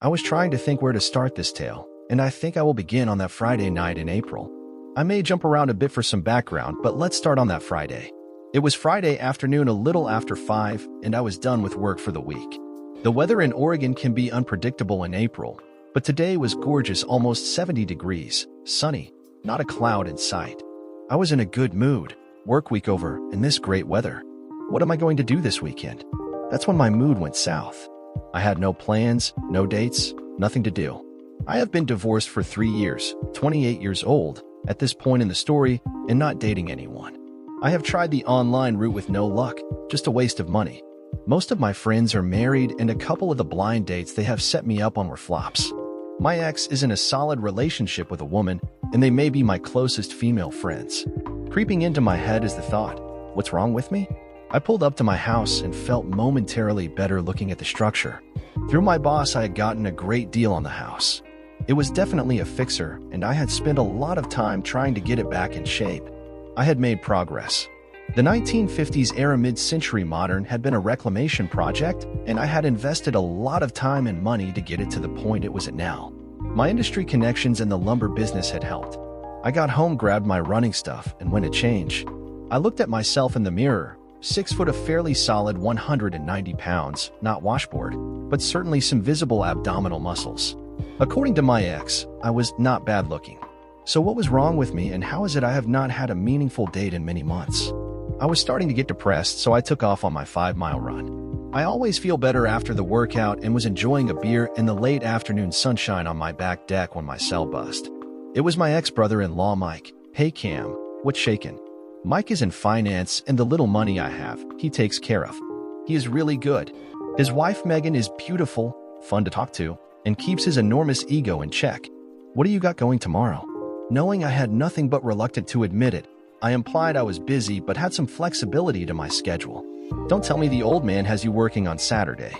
I was trying to think where to start this tale, and I think I will begin on that Friday night in April. I may jump around a bit for some background, but let's start on that Friday. It was Friday afternoon a little after 5, and I was done with work for the week. The weather in Oregon can be unpredictable in April, but today was gorgeous, almost 70 degrees, sunny, not a cloud in sight. I was in a good mood, work week over, and this great weather. What am I going to do this weekend? That's when my mood went south. I had no plans, no dates, nothing to do. I have been divorced for 3 years, 28 years old, at this point in the story, and not dating anyone. I have tried the online route with no luck, just a waste of money. Most of my friends are married, and a couple of the blind dates they have set me up on were flops. My ex is in a solid relationship with a woman, and they may be my closest female friends. Creeping into my head is the thought, what's wrong with me? I pulled up to my house and felt momentarily better looking at the structure. Through my boss, I had gotten a great deal on the house. It was definitely a fixer, and I had spent a lot of time trying to get it back in shape. I had made progress. The 1950s-era mid-century modern had been a reclamation project, and I had invested a lot of time and money to get it to the point it was at now. My industry connections in the lumber business had helped. I got home, grabbed my running stuff, and went to change. I looked at myself in the mirror, 6 foot of fairly solid 190 pounds, not washboard, but certainly some visible abdominal muscles. According to my ex, I was not bad looking. So what was wrong with me, and how is it I have not had a meaningful date in many months? I was starting to get depressed, so I took off on my 5-mile run. I always feel better after the workout and was enjoying a beer in the late afternoon sunshine on my back deck when my cell buzzed. It was my ex-brother-in-law, Mike. Hey Cam, what's shakin'? Mike is in finance, and the little money I have, he takes care of. He is really good. His wife Megan is beautiful, fun to talk to, and keeps his enormous ego in check. What do you got going tomorrow? Knowing I had nothing but reluctant to admit it, I implied I was busy but had some flexibility to my schedule. Don't tell me the old man has you working on Saturday.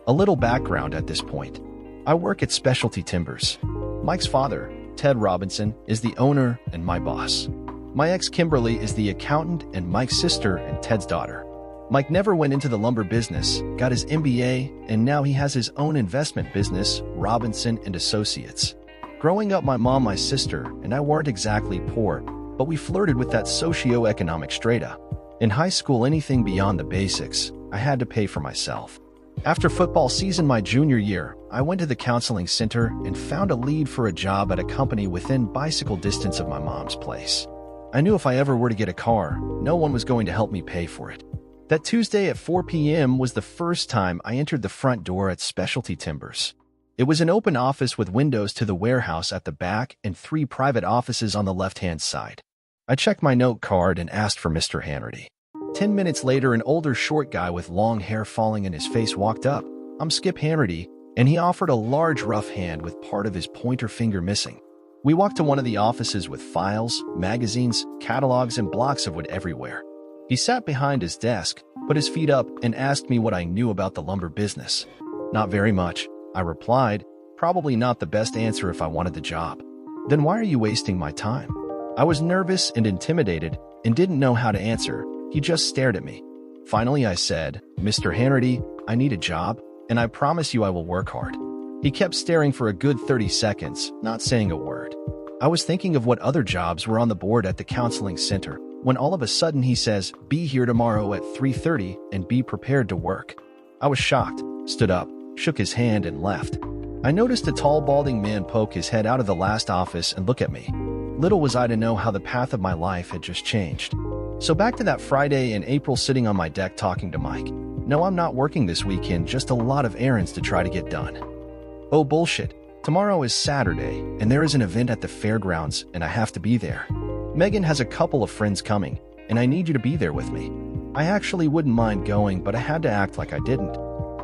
A little background at this point. I work at Specialty Timbers. Mike's father, Ted Robinson, is the owner and my boss. My ex Kimberly is the accountant and Mike's sister and Ted's daughter. Mike never went into the lumber business, got his MBA, and now he has his own investment business, Robinson and Associates. Growing up, my mom, my sister, and I weren't exactly poor, but we flirted with that socio-economic strata. In high school, anything beyond the basics, I had to pay for myself. After football season my junior year, I went to the counseling center and found a lead for a job at a company within bicycle distance of my mom's place. I knew if I ever were to get a car, no one was going to help me pay for it. That Tuesday at 4 p.m. was the first time I entered the front door at Specialty Timbers. It was an open office with windows to the warehouse at the back and 3 private offices on the left-hand side. I checked my note card and asked for Mr. Hannity. 10 minutes later, an older short guy with long hair falling in his face walked up. I'm Skip Hannity, and he offered a large rough hand with part of his pointer finger missing. We walked to one of the offices with files, magazines, catalogs, and blocks of wood everywhere. He sat behind his desk, put his feet up, and asked me what I knew about the lumber business. Not very much, I replied, probably not the best answer if I wanted the job. Then why are you wasting my time? I was nervous and intimidated and didn't know how to answer. He just stared at me. Finally, I said, Mr. Hannity, I need a job, and I promise you I will work hard. He kept staring for a good 30 seconds, not saying a word. I was thinking of what other jobs were on the board at the counseling center, when all of a sudden he says, be here tomorrow at 3:30 and be prepared to work. I was shocked, stood up, shook his hand, and left. I noticed a tall, balding man poke his head out of the last office and look at me. Little was I to know how the path of my life had just changed. So back to that Friday in April, sitting on my deck talking to Mike. No, I'm not working this weekend, just a lot of errands to try to get done. Oh, bullshit. Tomorrow is Saturday, and there is an event at the fairgrounds, and I have to be there. Megan has a couple of friends coming, and I need you to be there with me. I actually wouldn't mind going, but I had to act like I didn't.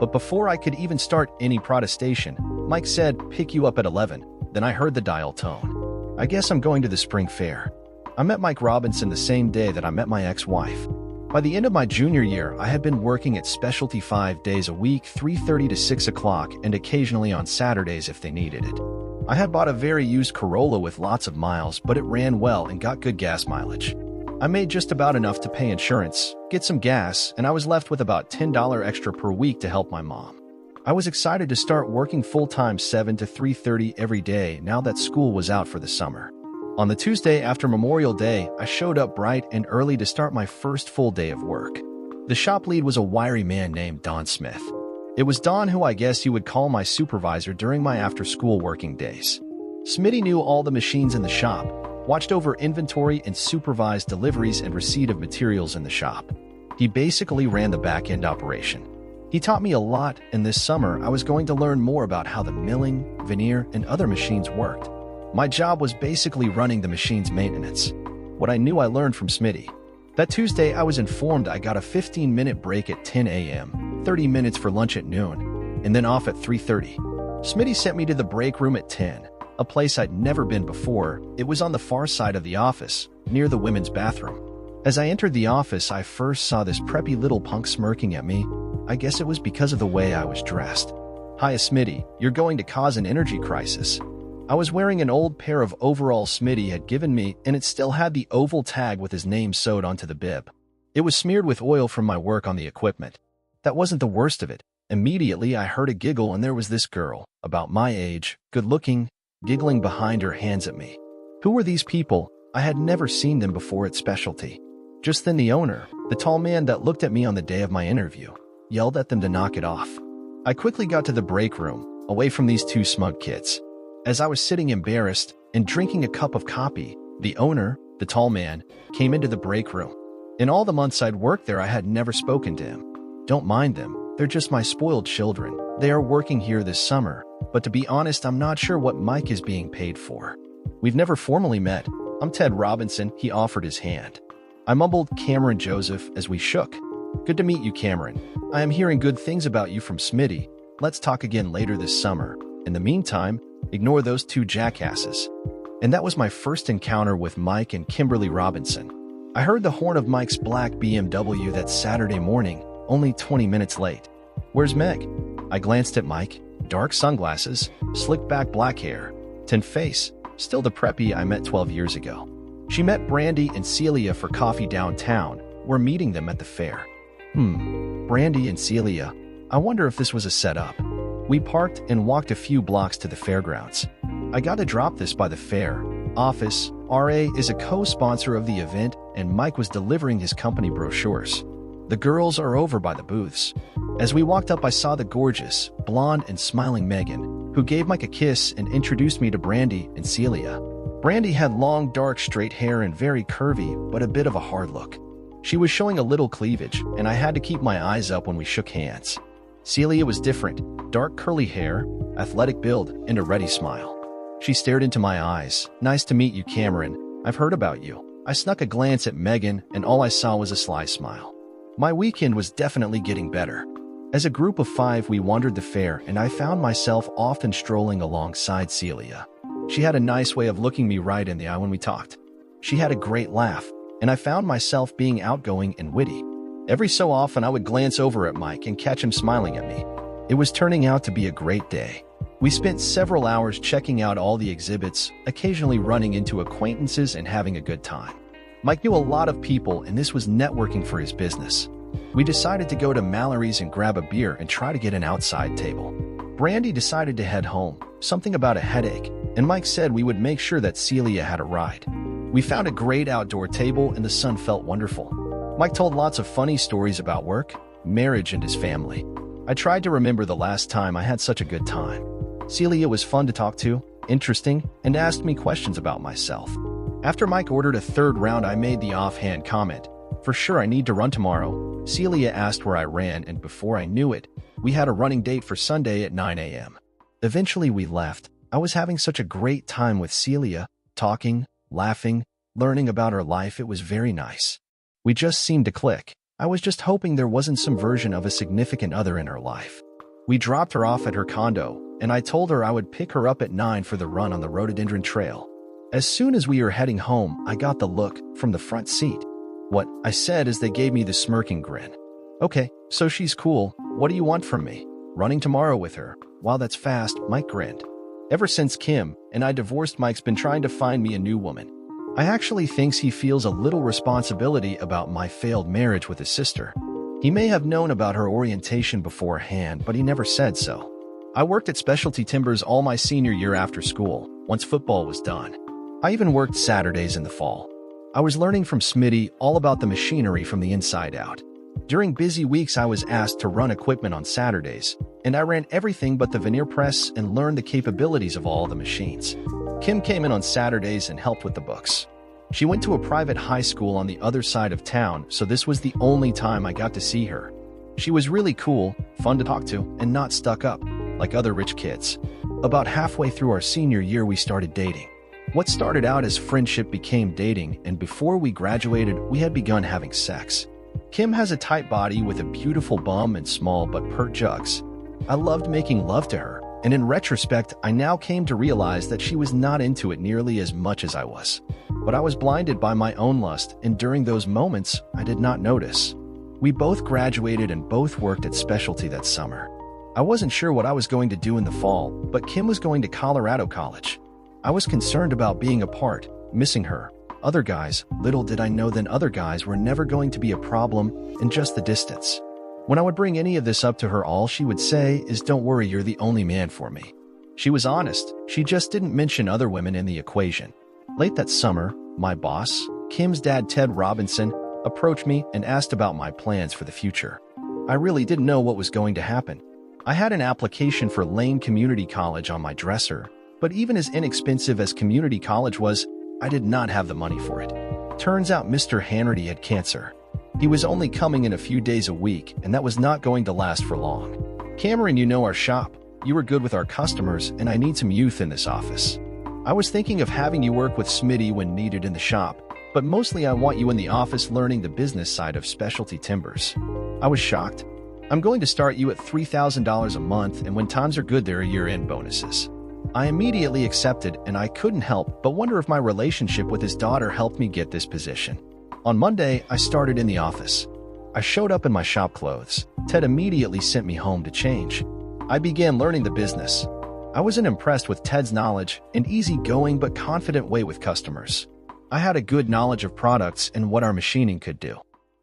But before I could even start any protestation, Mike said, pick you up at 11. Then I heard the dial tone. I guess I'm going to the spring fair. I met Mike Robinson the same day that I met my ex-wife. By the end of my junior year, I had been working at Specialty 5 days a week, 3:30 to 6 o'clock, and occasionally on Saturdays if they needed it. I had bought a very used Corolla with lots of miles, but it ran well and got good gas mileage. I made just about enough to pay insurance, get some gas, and I was left with about $10 extra per week to help my mom. I was excited to start working full-time 7 to 3:30 every day now that school was out for the summer. On the Tuesday after Memorial Day, I showed up bright and early to start my first full day of work. The shop lead was a wiry man named Don Smith. It was Don who I guess you would call my supervisor during my after-school working days. Smitty knew all the machines in the shop, watched over inventory and supervised deliveries and receipt of materials in the shop. He basically ran the back-end operation. He taught me a lot, and this summer I was going to learn more about how the milling, veneer, and other machines worked. My job was basically running the machine's maintenance. What I knew I learned from Smitty. That Tuesday I was informed I got a 15-minute break at 10 a.m., 30 minutes for lunch at noon, and then off at 3:30. Smitty sent me to the break room at 10, a place I'd never been before. It was on the far side of the office, near the women's bathroom. As I entered the office, I first saw this preppy little punk smirking at me. I guess it was because of the way I was dressed. "Hiya, Smitty, you're going to cause an energy crisis." I was wearing an old pair of overalls Smitty had given me, and it still had the oval tag with his name sewed onto the bib. It was smeared with oil from my work on the equipment. That wasn't the worst of it. Immediately, I heard a giggle, and there was this girl, about my age, good-looking, giggling behind her hands at me. Who were these people? I had never seen them before at Specialty. Just then the owner, the tall man that looked at me on the day of my interview, yelled at them to knock it off. I quickly got to the break room, away from these two smug kids. As I was sitting embarrassed and drinking a cup of coffee, the owner, the tall man, came into the break room. In all the months I'd worked there, I had never spoken to him. Don't mind them, they're just my spoiled children. They are working here this summer, but to be honest, I'm not sure what Mike is being paid for. We've never formally met. I'm Ted Robinson. He offered his hand. I mumbled Cameron Joseph as we shook. "Good to meet you, Cameron. I am hearing good things about you from Smitty. Let's talk again later this summer. In the meantime, ignore those two jackasses." And that was my first encounter with Mike and Kimberly Robinson. I heard the horn of Mike's black BMW that Saturday morning, only 20 minutes late. "Where's Meg?" I glanced at Mike. Dark sunglasses, slick back black hair, tin face, still the preppy I met 12 years ago. She met Brandy and Celia for coffee downtown. We're meeting them at the fair. Brandy and Celia. I wonder if this was a setup. We parked and walked a few blocks to the fairgrounds. I got to drop this by the fair office. RA is a co-sponsor of the event, and Mike was delivering his company brochures. The girls are over by the booths. As we walked up, I saw the gorgeous, blonde and smiling Megan, who gave Mike a kiss and introduced me to Brandy and Celia. Brandy had long, dark, straight hair and very curvy, but a bit of a hard look. She was showing a little cleavage, and I had to keep my eyes up when we shook hands. Celia was different, dark curly hair, athletic build, and a ready smile. She stared into my eyes. "Nice to meet you, Cameron. I've heard about you." I snuck a glance at Megan, and all I saw was a sly smile. My weekend was definitely getting better. As a group of 5, we wandered the fair, and I found myself often strolling alongside Celia. She had a nice way of looking me right in the eye when we talked. She had a great laugh, and I found myself being outgoing and witty. Every so often, I would glance over at Mike and catch him smiling at me. It was turning out to be a great day. We spent several hours checking out all the exhibits, occasionally running into acquaintances and having a good time. Mike knew a lot of people, and this was networking for his business. We decided to go to Mallory's and grab a beer and try to get an outside table. Brandy decided to head home, something about a headache, and Mike said we would make sure that Celia had a ride. We found a great outdoor table, and the sun felt wonderful. Mike told lots of funny stories about work, marriage, and his family. I tried to remember the last time I had such a good time. Celia was fun to talk to, interesting, and asked me questions about myself. After Mike ordered a third round, I made the offhand comment, "For sure I need to run tomorrow." Celia asked where I ran, and before I knew it, we had a running date for Sunday at 9 a.m. Eventually we left. I was having such a great time with Celia, talking, laughing, learning about her life. It was very nice. We just seemed to click. I was just hoping there wasn't some version of a significant other in her life. We dropped her off at her condo, and I told her I would pick her up at 9 for the run on the rhododendron trail. As soon as we were heading home, I got the look from the front seat. "What?" I said as they gave me the smirking grin. "Okay, so she's cool. What do you want from me?" "Running tomorrow with her." "Wow, that's fast," Mike grinned. Ever since Kim and I divorced, Mike's been trying to find me a new woman. I actually thinks he feels a little responsibility about my failed marriage with his sister. He may have known about her orientation beforehand, but he never said so. I worked at Specialty Timbers all my senior year after school, once football was done. I even worked Saturdays in the fall. I was learning from Smitty all about the machinery from the inside out. During busy weeks, I was asked to run equipment on Saturdays, and I ran everything but the veneer press and learned the capabilities of all the machines. Kim came in on Saturdays and helped with the books. She went to a private high school on the other side of town, so this was the only time I got to see her. She was really cool, fun to talk to, and not stuck up, like other rich kids. About halfway through our senior year, we started dating. What started out as friendship became dating, and before we graduated, we had begun having sex. Kim has a tight body with a beautiful bum and small but pert jugs. I loved making love to her, and in retrospect, I now came to realize that she was not into it nearly as much as I was. But I was blinded by my own lust, and during those moments, I did not notice. We both graduated and both worked at Specialty that summer. I wasn't sure what I was going to do in the fall, but Kim was going to Colorado College. I was concerned about being apart, missing her. Other guys, little did I know then other guys were never going to be a problem, and just the distance. When I would bring any of this up to her, all she would say is, "Don't worry, you're the only man for me." She was honest, she just didn't mention other women in the equation. Late that summer, my boss, Kim's dad Ted Robinson, approached me and asked about my plans for the future. I really didn't know what was going to happen. I had an application for Lane Community College on my dresser, but even as inexpensive as community college was, I did not have the money for it. Turns out Mr. Hanratty had cancer. He was only coming in a few days a week, and that was not going to last for long. "Cameron, you know our shop. You were good with our customers, and I need some youth in this office. I was thinking of having you work with Smitty when needed in the shop, but mostly I want you in the office learning the business side of Specialty Timbers." I was shocked. "I'm going to start you at $3,000 a month, and when times are good, there are year-end bonuses." I immediately accepted, and I couldn't help but wonder if my relationship with his daughter helped me get this position. On Monday, I started in the office. I showed up in my shop clothes. Ted immediately sent me home to change. I began learning the business. I wasn't impressed with Ted's knowledge and easygoing but confident way with customers. I had a good knowledge of products and what our machining could do.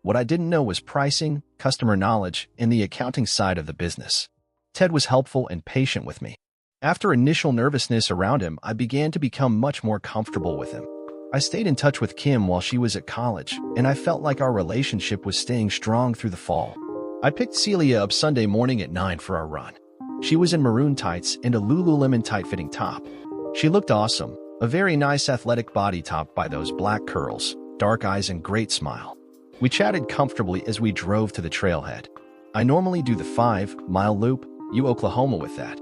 What I didn't know was pricing, customer knowledge, and the accounting side of the business. Ted was helpful and patient with me. After initial nervousness around him, I began to become much more comfortable with him. I stayed in touch with Kim while she was at college, and I felt like our relationship was staying strong through the fall. I picked Celia up Sunday morning at 9 for our run. She was in maroon tights and a Lululemon tight-fitting top. She looked awesome, a very nice athletic body topped by those black curls, dark eyes, and great smile. We chatted comfortably as we drove to the trailhead. I normally do the 5-mile loop, Oklahoma with that.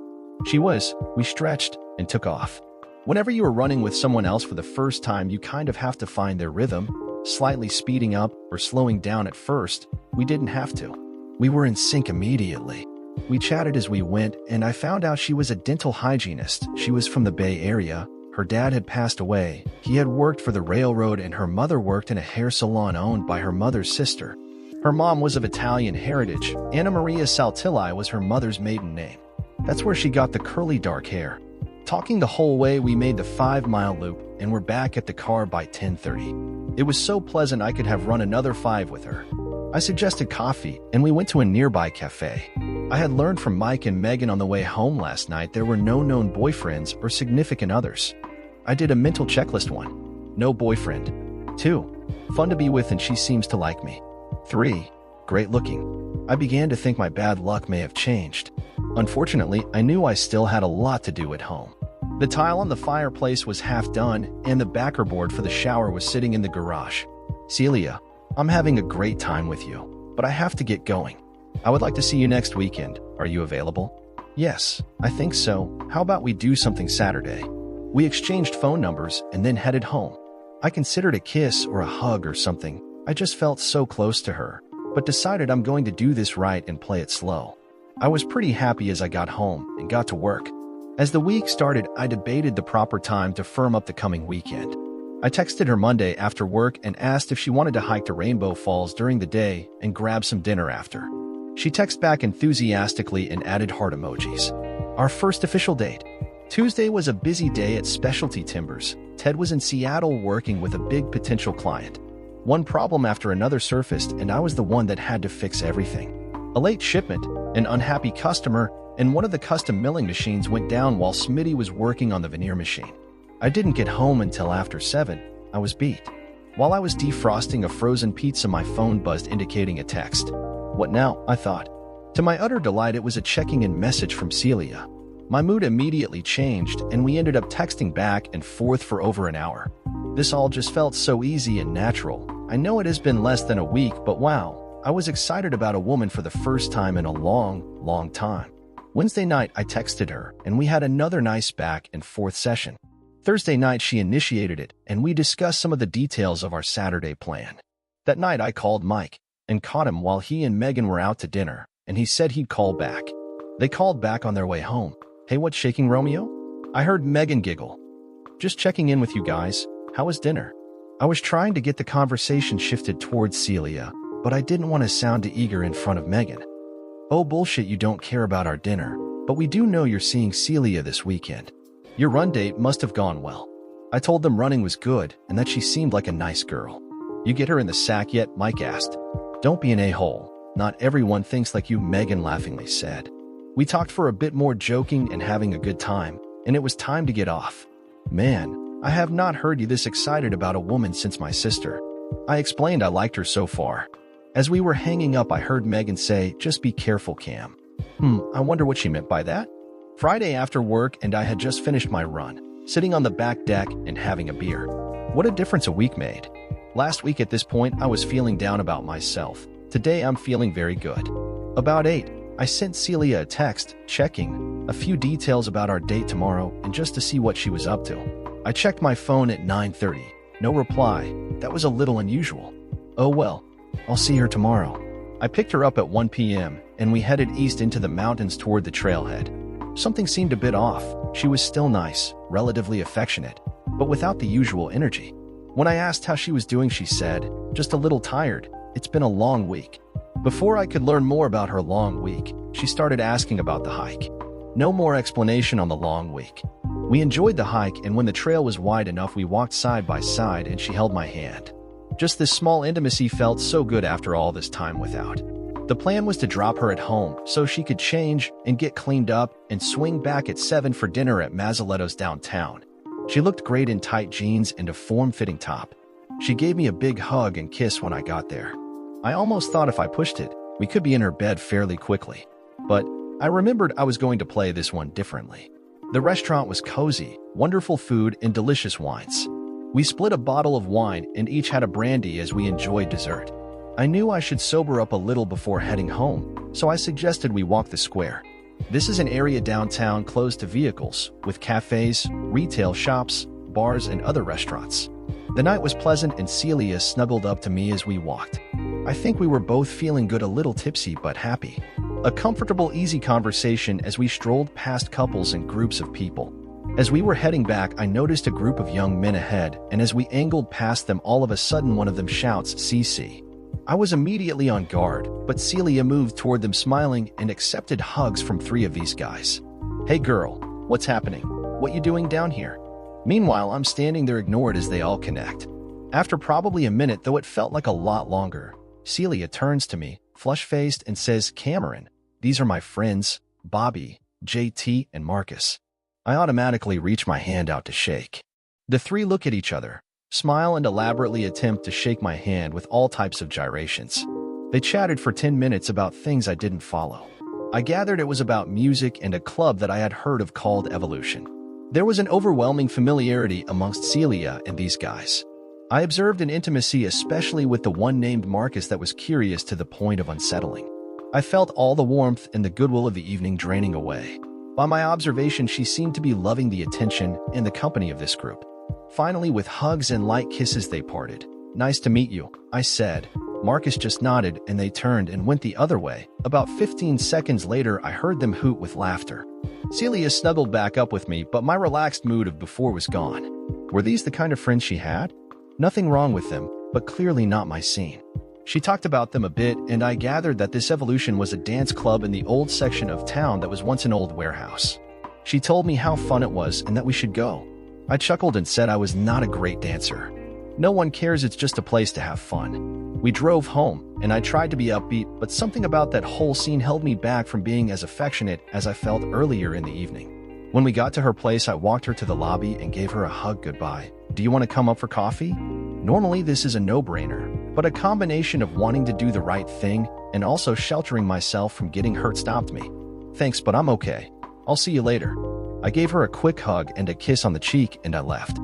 We stretched and took off. Whenever you are running with someone else for the first time, you kind of have to find their rhythm, slightly speeding up or slowing down at first. We didn't have to. We were in sync immediately. We chatted as we went, and I found out she was a dental hygienist. She was from the Bay Area. Her dad had passed away. He had worked for the railroad, and her mother worked in a hair salon owned by her mother's sister. Her mom was of Italian heritage. Anna Maria Saltilli was her mother's maiden name. That's where she got the curly dark hair. Talking the whole way, we made the 5-mile loop and were back at the car by 10:30. It was so pleasant I could have run another 5 with her. I suggested coffee, and we went to a nearby cafe. I had learned from Mike and Megan on the way home last night there were no known boyfriends or significant others. I did a mental checklist. 1. No boyfriend. 2. Fun to be with and she seems to like me. 3. Great looking. I began to think my bad luck may have changed. Unfortunately, I knew I still had a lot to do at home. The tile on the fireplace was half done, and the backer board for the shower was sitting in the garage. "Celia, I'm having a great time with you, but I have to get going. I would like to see you next weekend. Are you available?" "Yes, I think so. How about we do something Saturday?" We exchanged phone numbers and then headed home. I considered a kiss or a hug or something. I just felt so close to her, but decided I'm going to do this right and play it slow. I was pretty happy as I got home and got to work. As the week started, I debated the proper time to firm up the coming weekend. I texted her Monday after work and asked if she wanted to hike to Rainbow Falls during the day and grab some dinner after. She texted back enthusiastically and added heart emojis. Our first official date. Tuesday was a busy day at Specialty Timbers. Ted was in Seattle working with a big potential client. One problem after another surfaced, and I was the one that had to fix everything. A late shipment, an unhappy customer, and one of the custom milling machines went down while Smitty was working on the veneer machine. I didn't get home until after 7. I was beat. While I was defrosting a frozen pizza, my phone buzzed indicating a text. What now? I thought. To my utter delight, it was a checking-in message from Celia. My mood immediately changed, and we ended up texting back and forth for over an hour. This all just felt so easy and natural. I know it has been less than a week, but wow, I was excited about a woman for the first time in a long time. Wednesday night, I texted her, and we had another nice back and forth session. Thursday night, she initiated it, and we discussed some of the details of our Saturday plan. That night, I called Mike and caught him while he and Megan were out to dinner, and he said he'd call back. They called back on their way home. Hey, what's shaking, Romeo? I heard Megan giggle. Just checking in with you guys. How was dinner? I was trying to get the conversation shifted towards Celia, but I didn't want to sound too eager in front of Megan. Oh, bullshit, you don't care about our dinner, but we do know you're seeing Celia this weekend. Your run date must have gone well. I told them running was good and that she seemed like a nice girl. You get her in the sack yet? Mike asked. Don't be an a-hole. Not everyone thinks like you, Megan laughingly said. We talked for a bit more, joking and having a good time, and it was time to get off. Man, I have not heard you this excited about a woman since my sister. I explained I liked her so far. As we were hanging up, I heard Megan say, just be careful, Cam. I wonder what she meant by that. Friday after work, and I had just finished my run, sitting on the back deck and having a beer. What a difference a week made. Last week at this point, I was feeling down about myself. Today, I'm feeling very good. About 8, I sent Celia a text, checking a few details about our date tomorrow and just to see what she was up to. I checked my phone at 9:30. No reply. That was a little unusual. Oh well, I'll see her tomorrow. I picked her up at 1 p.m. and we headed east into the mountains toward the trailhead. Something seemed a bit off. She was still nice, relatively affectionate, but without the usual energy. When I asked how she was doing, she said, just a little tired. It's been a long week. Before I could learn more about her long week, she started asking about the hike. No more explanation on the long week. We enjoyed the hike, and when the trail was wide enough, we walked side by side and she held my hand. Just this small intimacy felt so good after all this time without. The plan was to drop her at home so she could change and get cleaned up and swing back at 7 for dinner at Mazzoletto's downtown. She looked great in tight jeans and a form-fitting top. She gave me a big hug and kiss when I got there. I almost thought if I pushed it, we could be in her bed fairly quickly. But I remembered I was going to play this one differently. The restaurant was cozy, wonderful food, and delicious wines. We split a bottle of wine and each had a brandy as we enjoyed dessert. I knew I should sober up a little before heading home, so I suggested we walk the square. This is an area downtown closed to vehicles, with cafes, retail shops, bars, and other restaurants. The night was pleasant and Celia snuggled up to me as we walked. I think we were both feeling good, a little tipsy but happy. A comfortable, easy conversation as we strolled past couples and groups of people. As we were heading back, I noticed a group of young men ahead, and as we angled past them, all of a sudden one of them shouts, "CC." I was immediately on guard, but Celia moved toward them smiling and accepted hugs from 3 of these guys. Hey girl, what's happening? What you doing down here? Meanwhile, I'm standing there ignored as they all connect. After probably a minute, though it felt like a lot longer, Celia turns to me, flush-faced, and says, Cameron, these are my friends, Bobby, JT, and Marcus. I automatically reach my hand out to shake. The 3 look at each other, smile, and elaborately attempt to shake my hand with all types of gyrations. They chatted for 10 minutes about things I didn't follow. I gathered it was about music and a club that I had heard of called Evolution. There was an overwhelming familiarity amongst Celia and these guys. I observed an intimacy, especially with the one named Marcus, that was curious to the point of unsettling. I felt all the warmth and the goodwill of the evening draining away. By my observation, she seemed to be loving the attention and the company of this group. Finally, with hugs and light kisses, they parted. Nice to meet you, I said. Marcus just nodded and they turned and went the other way. About 15 seconds later, I heard them hoot with laughter. Celia snuggled back up with me, but my relaxed mood of before was gone. Were these the kind of friends she had? Nothing wrong with them, but clearly not my scene. She talked about them a bit, and I gathered that this Evolution was a dance club in the old section of town that was once an old warehouse. She told me how fun it was and that we should go. I chuckled and said I was not a great dancer. No one cares, it's just a place to have fun. We drove home, and I tried to be upbeat, but something about that whole scene held me back from being as affectionate as I felt earlier in the evening. When we got to her place, I walked her to the lobby and gave her a hug goodbye. Do you want to come up for coffee? Normally this is a no-brainer, but a combination of wanting to do the right thing and also sheltering myself from getting hurt stopped me. Thanks, but I'm okay. I'll see you later. I gave her a quick hug and a kiss on the cheek, and I left.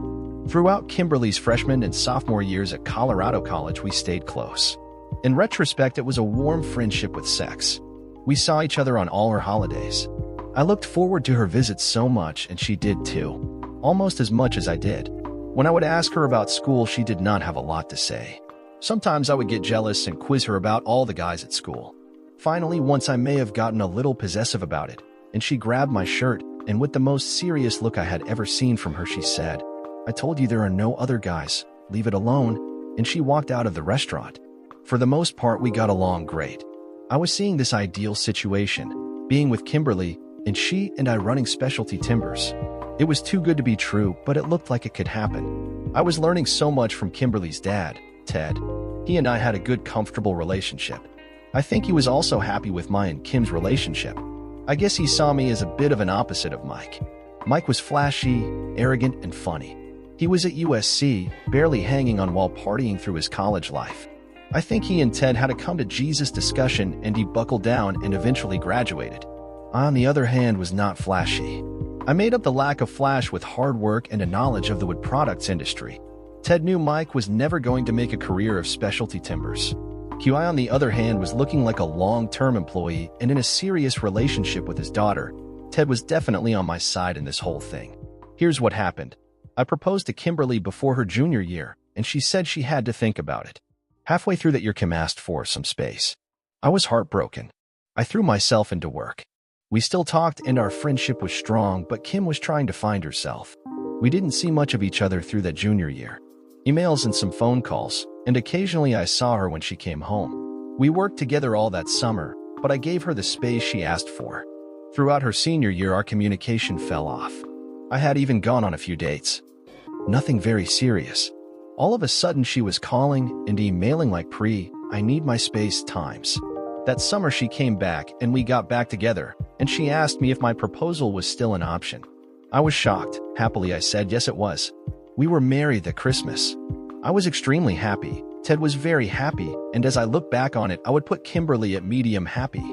Throughout Kimberly's freshman and sophomore years at Colorado College, we stayed close. In retrospect, it was a warm friendship with sex. We saw each other on all her holidays. I looked forward to her visits so much, and she did too. Almost as much as I did. When I would ask her about school, she did not have a lot to say. Sometimes I would get jealous and quiz her about all the guys at school. Finally, once I may have gotten a little possessive about it, and she grabbed my shirt, and with the most serious look I had ever seen from her, she said, "I told you there are no other guys. Leave it alone," and she walked out of the restaurant. For the most part, we got along great. I was seeing this ideal situation, being with Kimberly, and she and I running Specialty Timbers. It was too good to be true, but it looked like it could happen. I was learning so much from Kimberly's dad, Ted. He and I had a good, comfortable relationship. I think he was also happy with my and Kim's relationship. I guess he saw me as a bit of an opposite of Mike. Mike was flashy, arrogant, and funny. He was at USC, barely hanging on while partying through his college life. I think he and Ted had a come-to-Jesus discussion, and he buckled down and eventually graduated. I, on the other hand, was not flashy. I made up the lack of flash with hard work and a knowledge of the wood products industry. Ted knew Mike was never going to make a career of Specialty Timbers. QI, on the other hand, was looking like a long-term employee and in a serious relationship with his daughter. Ted was definitely on my side in this whole thing. Here's what happened. I proposed to Kimberly before her junior year, and she said she had to think about it. Halfway through that year, Kim asked for some space. I was heartbroken. I threw myself into work. We still talked and our friendship was strong, but Kim was trying to find herself. We didn't see much of each other through that junior year. Emails and some phone calls, and occasionally I saw her when she came home. We worked together all that summer, but I gave her the space she asked for. Throughout her senior year, our communication fell off. I had even gone on a few dates. Nothing very serious. All of a sudden, she was calling and emailing like "I need my space" times. That summer, she came back and we got back together, and she asked me if my proposal was still an option. I was shocked. Happily, I said yes, it was. We were married that Christmas. I was extremely happy. Ted was very happy, and as I look back on it, I would put Kimberly at medium happy.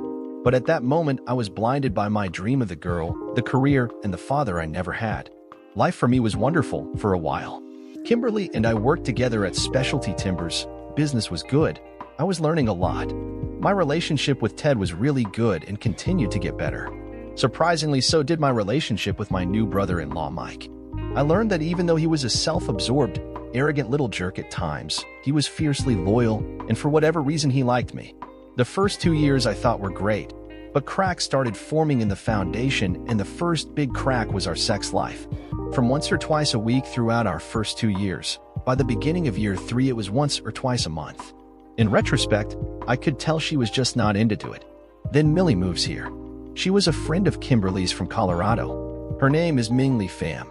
But at that moment, I was blinded by my dream of the girl, the career, and the father I never had. Life for me was wonderful for a while. Kimberly and I worked together at Specialty Timbers. Business was good. I was learning a lot. My relationship with Ted was really good and continued to get better. Surprisingly, so did my relationship with my new brother-in-law, Mike. I learned that even though he was a self-absorbed, arrogant little jerk at times, he was fiercely loyal, and for whatever reason, he liked me. The first 2 years I thought were great, but cracks started forming in the foundation, and the first big crack was our sex life. From once or twice a week throughout our first 2 years, by the beginning of year 3 it was once or twice a month. In retrospect, I could tell she was just not into it. Then Millie moves here. She was a friend of Kimberly's from Colorado. Her name is Mingli Pham.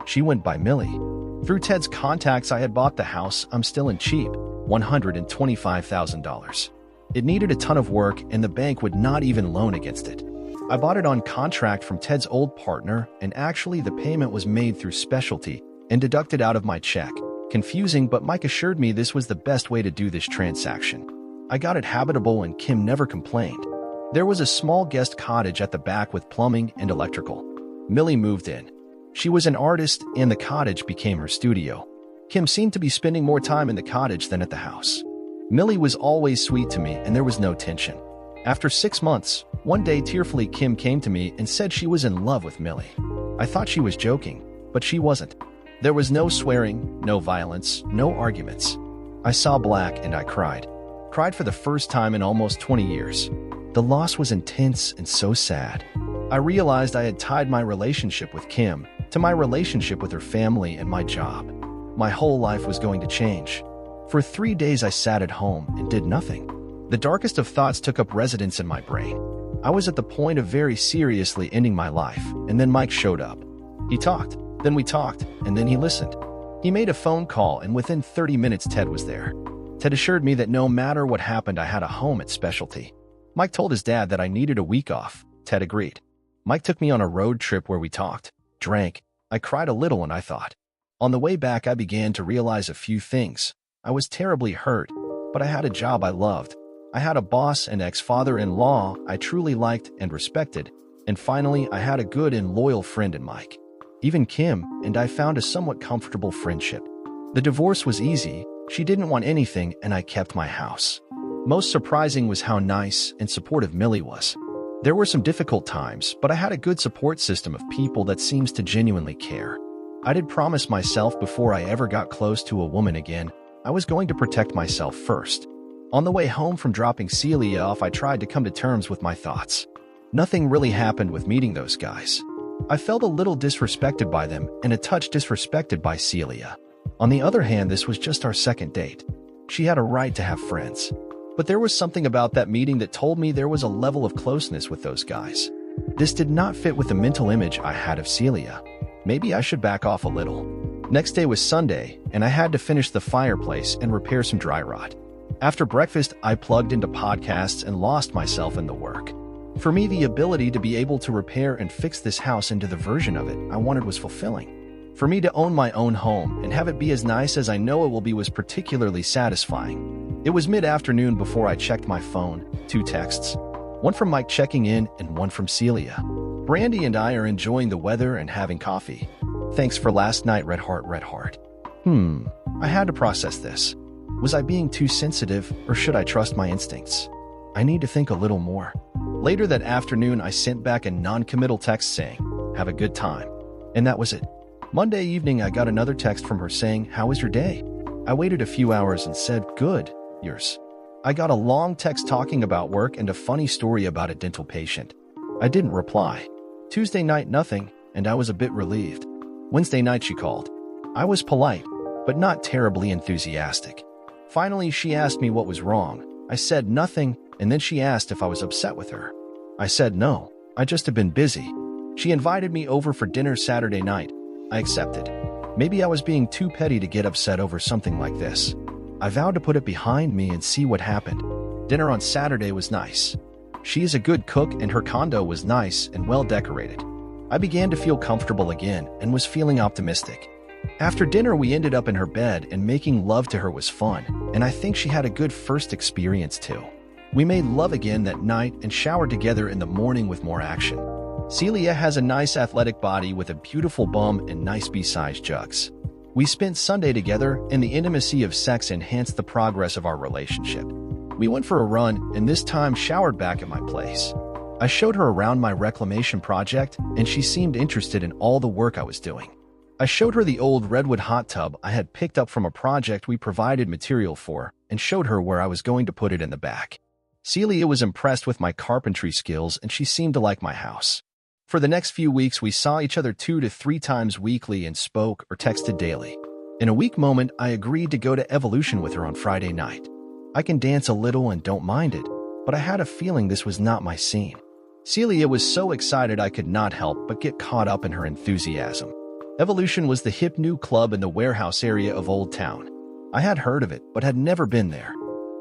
She went by Millie. Through Ted's contacts, I had bought the house I'm still in cheap, $125,000. It needed a ton of work, and the bank would not even loan against it. I bought it on contract from Ted's old partner, and actually the payment was made through Specialty and deducted out of my check. Confusing, but Mike assured me this was the best way to do this transaction. I got it habitable and Kim never complained. There was a small guest cottage at the back with plumbing and electrical. Millie moved in. She was an artist, and the cottage became her studio. Kim seemed to be spending more time in the cottage than at the house. Millie was always sweet to me, and there was no tension. After 6 months, one day tearfully Kim came to me and said she was in love with Millie. I thought she was joking, but she wasn't. There was no swearing, no violence, no arguments. I saw black and I cried. Cried for the first time in almost 20 years. The loss was intense and so sad. I realized I had tied my relationship with Kim to my relationship with her family and my job. My whole life was going to change. For 3 days I sat at home and did nothing. The darkest of thoughts took up residence in my brain. I was at the point of very seriously ending my life, and then Mike showed up. He talked, then we talked, and then he listened. He made a phone call, and within 30 minutes Ted was there. Ted assured me that no matter what happened, I had a home at Specialty. Mike told his dad that I needed a week off. Ted agreed. Mike took me on a road trip where we talked, drank. I cried a little, and I thought. On the way back, I began to realize a few things. I was terribly hurt, but I had a job I loved. I had a boss and ex-father-in-law I truly liked and respected. And finally, I had a good and loyal friend in Mike. Even Kim and I found a somewhat comfortable friendship. The divorce was easy. She didn't want anything, and I kept my house. Most surprising was how nice and supportive Millie was. There were some difficult times, but I had a good support system of people that seems to genuinely care. I did promise myself before I ever got close to a woman again, I was going to protect myself first. On the way home from dropping Celia off, I tried to come to terms with my thoughts. Nothing really happened with meeting those guys. I felt a little disrespected by them and a touch disrespected by Celia. On the other hand, this was just our second date. She had a right to have friends. But there was something about that meeting that told me there was a level of closeness with those guys. This did not fit with the mental image I had of Celia. Maybe I should back off a little. Next day was Sunday, and I had to finish the fireplace and repair some dry rot. After breakfast, I plugged into podcasts and lost myself in the work. For me, the ability to be able to repair and fix this house into the version of it I wanted was fulfilling. For me to own my own home and have it be as nice as I know it will be was particularly satisfying. It was mid-afternoon before I checked my phone. 2 texts. One from Mike checking in and one from Celia. Brandy and I are enjoying the weather and having coffee. Thanks for last night, red heart, red heart. I had to process this. Was I being too sensitive, or should I trust my instincts? I need to think a little more. Later that afternoon, I sent back a non-committal text saying, "Have a good time." And that was it. Monday evening, I got another text from her saying, "How was your day?" I waited a few hours and said, "Good, yours." I got a long text talking about work and a funny story about a dental patient. I didn't reply. Tuesday night, nothing, and I was a bit relieved. Wednesday night, she called. I was polite, but not terribly enthusiastic. Finally, she asked me what was wrong. I said nothing, and then she asked if I was upset with her. I said no, I just have been busy. She invited me over for dinner Saturday night. I accepted. Maybe I was being too petty to get upset over something like this. I vowed to put it behind me and see what happened. Dinner on Saturday was nice. She is a good cook and her condo was nice and well decorated. I began to feel comfortable again and was feeling optimistic. After dinner, we ended up in her bed and making love to her was fun, and I think she had a good first experience too. We made love again that night and showered together in the morning with more action. Celia has a nice athletic body with a beautiful bum and nice B-sized jugs. We spent Sunday together, and the intimacy of sex enhanced the progress of our relationship. We went for a run, and this time showered back at my place. I showed her around my reclamation project, and she seemed interested in all the work I was doing. I showed her the old redwood hot tub I had picked up from a project we provided material for, and showed her where I was going to put it in the back. Celia was impressed with my carpentry skills, and she seemed to like my house. For the next few weeks, we saw each other 2 to 3 times weekly and spoke or texted daily. In a weak moment, I agreed to go to Evolution with her on Friday night. I can dance a little and don't mind it, but I had a feeling this was not my scene. Celia was so excited I could not help but get caught up in her enthusiasm. Evolution was the hip new club in the warehouse area of Old Town. I had heard of it, but had never been there.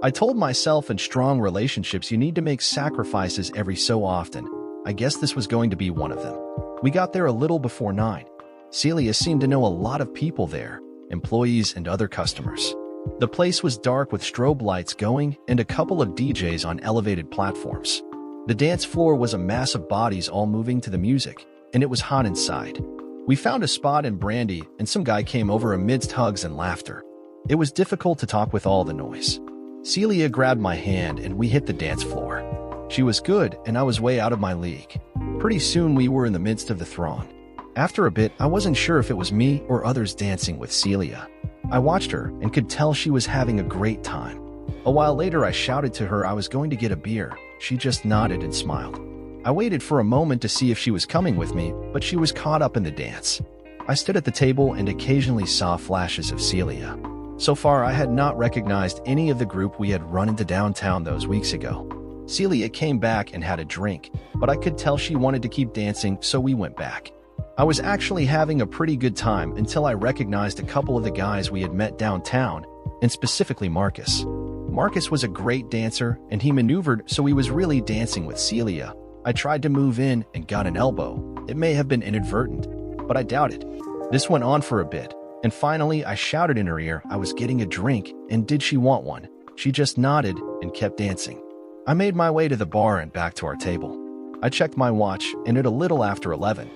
I told myself in strong relationships you need to make sacrifices every so often. I guess this was going to be one of them. We got there a little before 9. Celia seemed to know a lot of people there, employees and other customers. The place was dark with strobe lights going and a couple of DJs on elevated platforms. The dance floor was a mass of bodies all moving to the music, and it was hot inside. We found a spot in Brandy, and some guy came over amidst hugs and laughter. It was difficult to talk with all the noise. Celia grabbed my hand, and we hit the dance floor. She was good, and I was way out of my league. Pretty soon, we were in the midst of the throng. After a bit, I wasn't sure if it was me or others dancing with Celia. I watched her and could tell she was having a great time. A while later, I shouted to her I was going to get a beer. She just nodded and smiled. I waited for a moment to see if she was coming with me, but she was caught up in the dance. I stood at the table and occasionally saw flashes of Celia. So far, I had not recognized any of the group we had run into downtown those weeks ago. Celia came back and had a drink, but I could tell she wanted to keep dancing, so we went back. I was actually having a pretty good time until I recognized a couple of the guys we had met downtown, and specifically Marcus. Marcus was a great dancer, and he maneuvered so he was really dancing with Celia. I tried to move in and got an elbow. It may have been inadvertent, but I doubt it. This went on for a bit, and finally I shouted in her ear I was getting a drink, and did she want one? She just nodded and kept dancing. I made my way to the bar and back to our table. I checked my watch, and at a little after 11.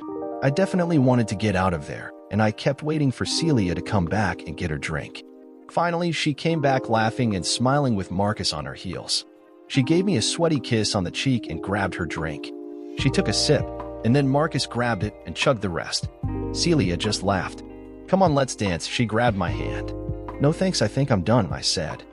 I definitely wanted to get out of there, and I kept waiting for Celia to come back and get her drink. Finally, she came back laughing and smiling with Marcus on her heels. She gave me a sweaty kiss on the cheek and grabbed her drink. She took a sip, and then Marcus grabbed it and chugged the rest. Celia just laughed. "Come on, let's dance," she grabbed my hand. "No thanks, I think I'm done," I said.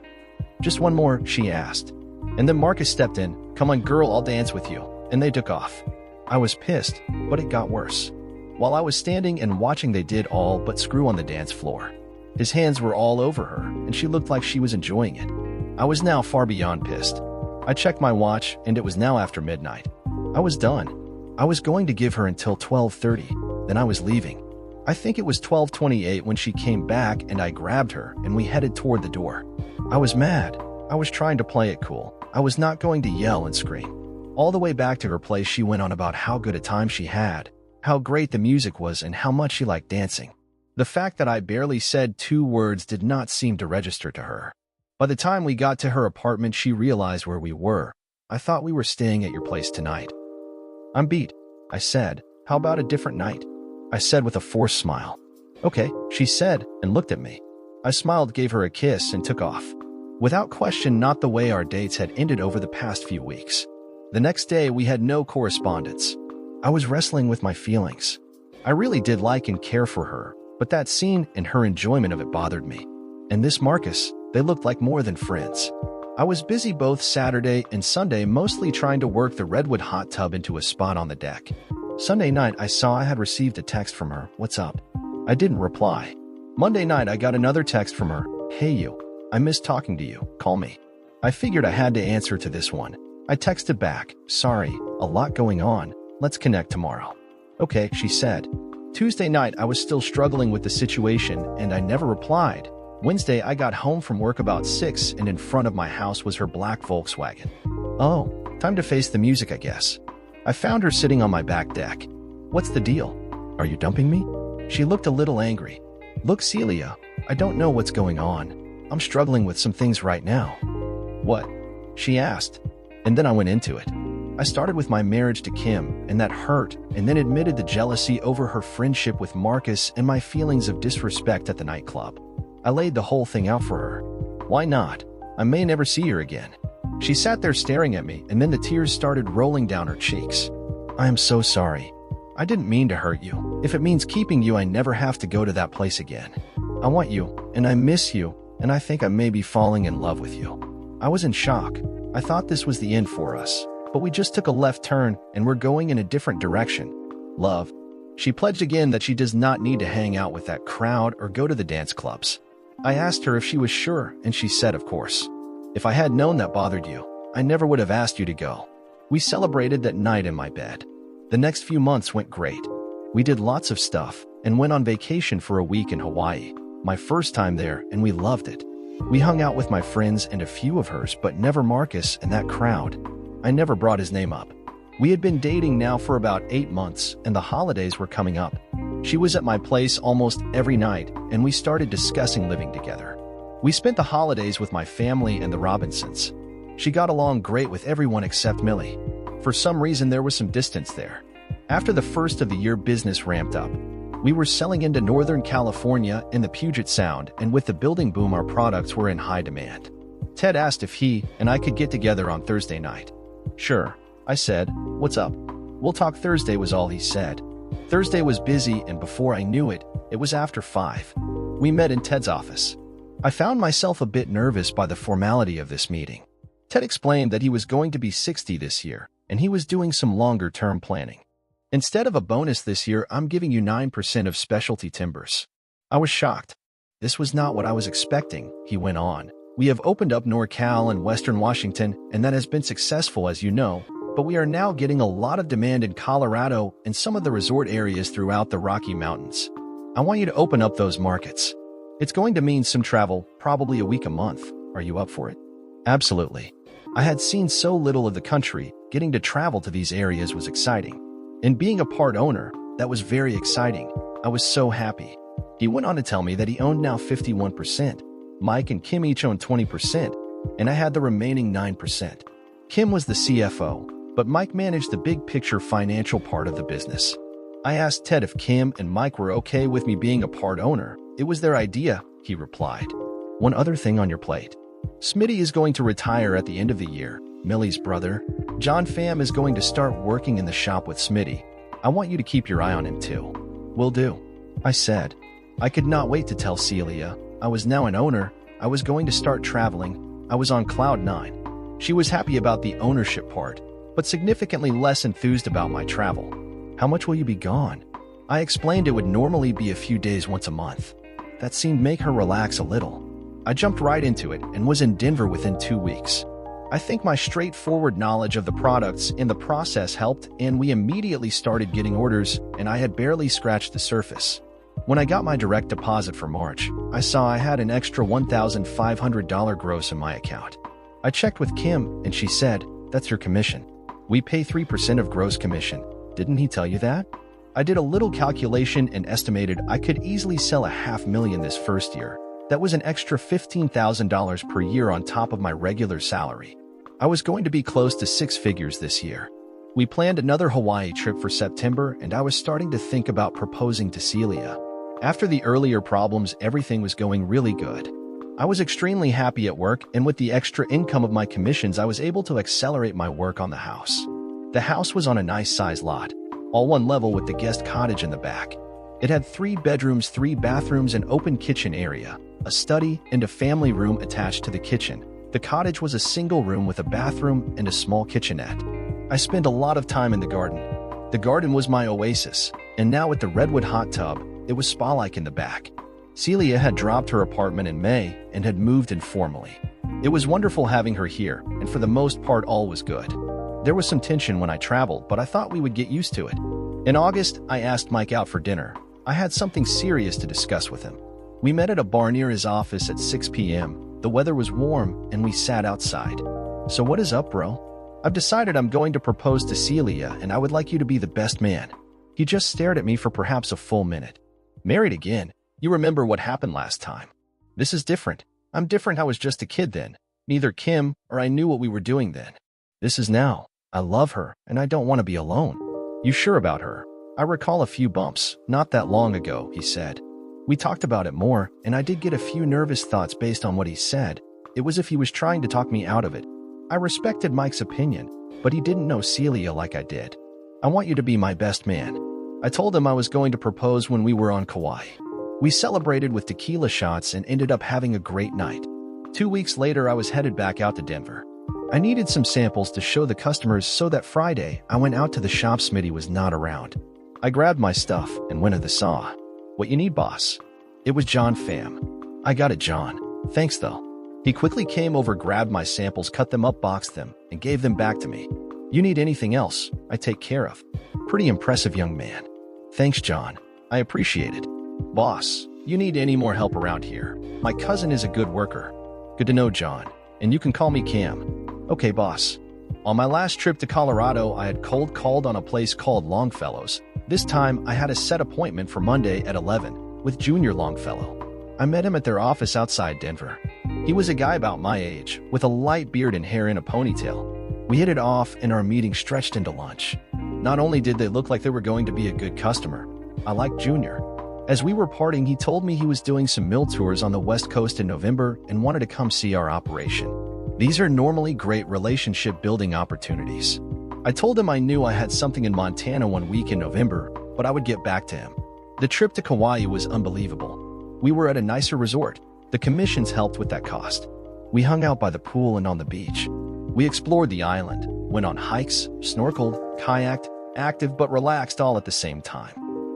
"Just one more," she asked. And then Marcus stepped in. "Come on, girl, I'll dance with you." And they took off. I was pissed, but it got worse. While I was standing and watching, they did all but screw on the dance floor. His hands were all over her, and she looked like she was enjoying it. I was now far beyond pissed. I checked my watch, and it was now after midnight. I was done. I was going to give her until 12:30, then I was leaving. I think it was 12:28 when she came back, and I grabbed her, and we headed toward the door. I was mad. I was trying to play it cool. I was not going to yell and scream. All the way back to her place, she went on about how good a time she had, how great the music was, and how much she liked dancing. The fact that I barely said 2 words did not seem to register to her. By the time we got to her apartment, she realized where we were. "I thought we were staying at your place tonight." "I'm beat," I said. "How about a different night?" I said with a forced smile. "Okay," she said, and looked at me. I smiled, gave her a kiss, and took off. Without question, not the way our dates had ended over the past few weeks. The next day, we had no correspondence. I was wrestling with my feelings. I really did like and care for her, but that scene and her enjoyment of it bothered me. And this Marcus, they looked like more than friends. I was busy both Saturday and Sunday, mostly trying to work the redwood hot tub into a spot on the deck. Sunday night, I saw I had received a text from her. "What's up?" I didn't reply. Monday night, I got another text from her. "Hey you, I miss talking to you. Call me." I figured I had to answer to this one. I texted back, "Sorry, a lot going on. Let's connect tomorrow." "Okay," she said. Tuesday night, I was still struggling with the situation, and I never replied. Wednesday, I got home from work about 6, and in front of my house was her black Volkswagen. "Oh, time to face the music, I guess." I found her sitting on my back deck. "What's the deal? Are you dumping me?" She looked a little angry. "Look, Celia, I don't know what's going on. I'm struggling with some things right now." "What?" she asked. And then I went into it. I started with my marriage to Kim, and that hurt, and then admitted the jealousy over her friendship with Marcus and my feelings of disrespect at the nightclub. I laid the whole thing out for her. Why not? I may never see her again. She sat there staring at me, and then the tears started rolling down her cheeks. "I am so sorry. I didn't mean to hurt you. If it means keeping you, I never have to go to that place again. I want you, and I miss you, and I think I may be falling in love with you." I was in shock. I thought this was the end for us. But we just took a left turn, and we're going in a different direction. "Love." She pledged again that she does not need to hang out with that crowd or go to the dance clubs. I asked her if she was sure, and she said, "Of course. If I had known that bothered you, I never would have asked you to go." We celebrated that night in my bed. The next few months went great. We did lots of stuff, and went on vacation for a week in Hawaii. My first time there, and we loved it. We hung out with my friends and a few of hers, but never Marcus and that crowd. I never brought his name up. We had been dating now for about 8 months, and the holidays were coming up. She was at my place almost every night, and we started discussing living together. We spent the holidays with my family and the Robinsons. She got along great with everyone except Millie. For some reason, there was some distance there. After the first of the year, business ramped up. We were selling into Northern California and the Puget Sound, and with the building boom, our products were in high demand. Ted asked if he and I could get together on Thursday night. "Sure," I said. "What's up?" "We'll talk Thursday," was all he said. Thursday was busy, and before I knew it, it was after 5. We met in Ted's office. I found myself a bit nervous by the formality of this meeting. Ted explained that he was going to be 60 this year, and he was doing some longer-term planning. "Instead of a bonus this year, I'm giving you 9% of specialty timbers." I was shocked. "This was not what I was expecting," he went on. "We have opened up NorCal and Western Washington, and that has been successful, as you know. but we are now getting a lot of demand in Colorado and some of the resort areas throughout the Rocky Mountains. I want you to open up those markets. It's going to mean some travel, probably a week a month. Are you up for it? Absolutely. I had seen so little of the country, getting to travel to these areas was exciting. And being a part owner, that was very exciting. I was so happy. He went on to tell me that he owned now 51%. Mike and Kim each owned 20%, and I had the remaining 9%. Kim was the CFO, but Mike managed the big picture financial part of the business. I asked Ted if Kim and Mike were okay with me being a part owner. It was their idea, he replied. One other thing on your plate. Smitty is going to retire at the end of the year. Millie's brother, John Pham, is going to start working in the shop with Smitty. I want you to keep your eye on him too. Will do, I said. I could not wait to tell Celia. I was now an owner. I was going to start traveling. I was on cloud 9. She was happy about the ownership part, but significantly less enthused about my travel. How much will you be gone? I explained it would normally be a few days once a month. That seemed to make her relax a little. I jumped right into it and was in Denver within 2 weeks. I think my straightforward knowledge of the products and the process helped, and we immediately started getting orders, and I had barely scratched the surface. When I got my direct deposit for March, I saw I had an extra $1,500 gross in my account. I checked with Kim, and she said, "That's your commission. We pay 3% of gross commission. Didn't he tell you that?" I did a little calculation and estimated I could easily sell $500,000 this first year. That was an extra $15,000 per year on top of my regular salary. I was going to be close to 6 figures this year. We planned another Hawaii trip for September, and I was starting to think about proposing to Celia. After the earlier problems, everything was going really good. I was extremely happy at work, and with the extra income of my commissions, I was able to accelerate my work on the house. The house was on a nice size lot, all one level with the guest cottage in the back. It had 3 bedrooms, 3 bathrooms, an open kitchen area, a study, and a family room attached to the kitchen. The cottage was a single room with a bathroom and a small kitchenette. I spent a lot of time in the garden. The garden was my oasis, and now with the redwood hot tub, it was spa-like in the back. Celia had dropped her apartment in May and had moved informally. It was wonderful having her here, and for the most part all was good. There was some tension when I traveled, but I thought we would get used to it. In August, I asked Mike out for dinner. I had something serious to discuss with him. We met at a bar near his office at 6 p.m. The weather was warm, and we sat outside. "So what is up, bro?" "I've decided I'm going to propose to Celia, and I would like you to be the best man." He just stared at me for perhaps a full minute. "Married again? You remember what happened last time. This is different. I'm different. I was just a kid then. Neither Kim or I knew what we were doing then. This is now. I love her, and I don't want to be alone." "You sure about her?" "I recall a few bumps, not that long ago," he said. We talked about it more, and I did get a few nervous thoughts based on what he said. It was as if he was trying to talk me out of it. I respected Mike's opinion, but he didn't know Celia like I did. "I want you to be my best man." I told him I was going to propose when we were on Kauai. We celebrated with tequila shots and ended up having a great night. 2 weeks later, I was headed back out to Denver. I needed some samples to show the customers, so that Friday, I went out to the shop. Smitty was not around. I grabbed my stuff and went to the saw. "What you need, boss?" It was John Pham. "I got it, John. Thanks, though." He quickly came over, grabbed my samples, cut them up, boxed them, and gave them back to me. "You need anything else, I take care of." Pretty impressive young man. "Thanks, John. I appreciate it." "Boss, you need any more help around here? My cousin is a good worker." "Good to know, John. And you can call me Cam." "Okay, boss." On my last trip to Colorado, I had cold called on a place called Longfellow's. This time, I had a set appointment for Monday at 11 with Junior Longfellow. I met him at their office outside Denver. He was a guy about my age, with a light beard and hair in a ponytail. We hit it off, and our meeting stretched into lunch. Not only did they look like they were going to be a good customer, I liked Junior. As we were parting, he told me he was doing some mill tours on the West Coast in November and wanted to come see our operation. These are normally great relationship-building opportunities. I told him I knew I had something in Montana one week in November, but I would get back to him. The trip to Kauai was unbelievable. We were at a nicer resort. The commissions helped with that cost. We hung out by the pool and on the beach. We explored the island, went on hikes, snorkeled, kayaked, active but relaxed all at the same time.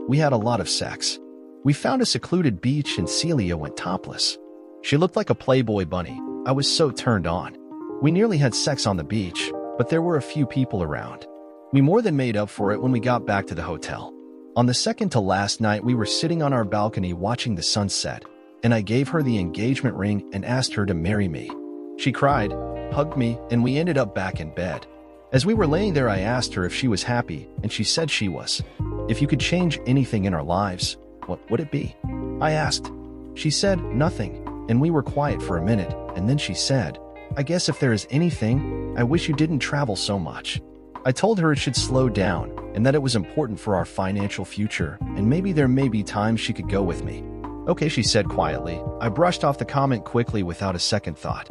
We had a lot of sex. We found a secluded beach and Celia went topless. She looked like a Playboy bunny. I was so turned on. We nearly had sex on the beach, but there were a few people around. We more than made up for it when we got back to the hotel. On the second to last night, we were sitting on our balcony watching the sunset, and I gave her the engagement ring and asked her to marry me. She cried, hugged me, and we ended up back in bed. As we were laying there, I asked her if she was happy, and she said she was. If you could change anything in our lives, what would it be? I asked. She said, nothing, and we were quiet for a minute, and then she said, I guess if there is anything, I wish you didn't travel so much. I told her it should slow down, and that it was important for our financial future, and maybe there may be times she could go with me. Okay, she said quietly. I brushed off the comment quickly without a second thought.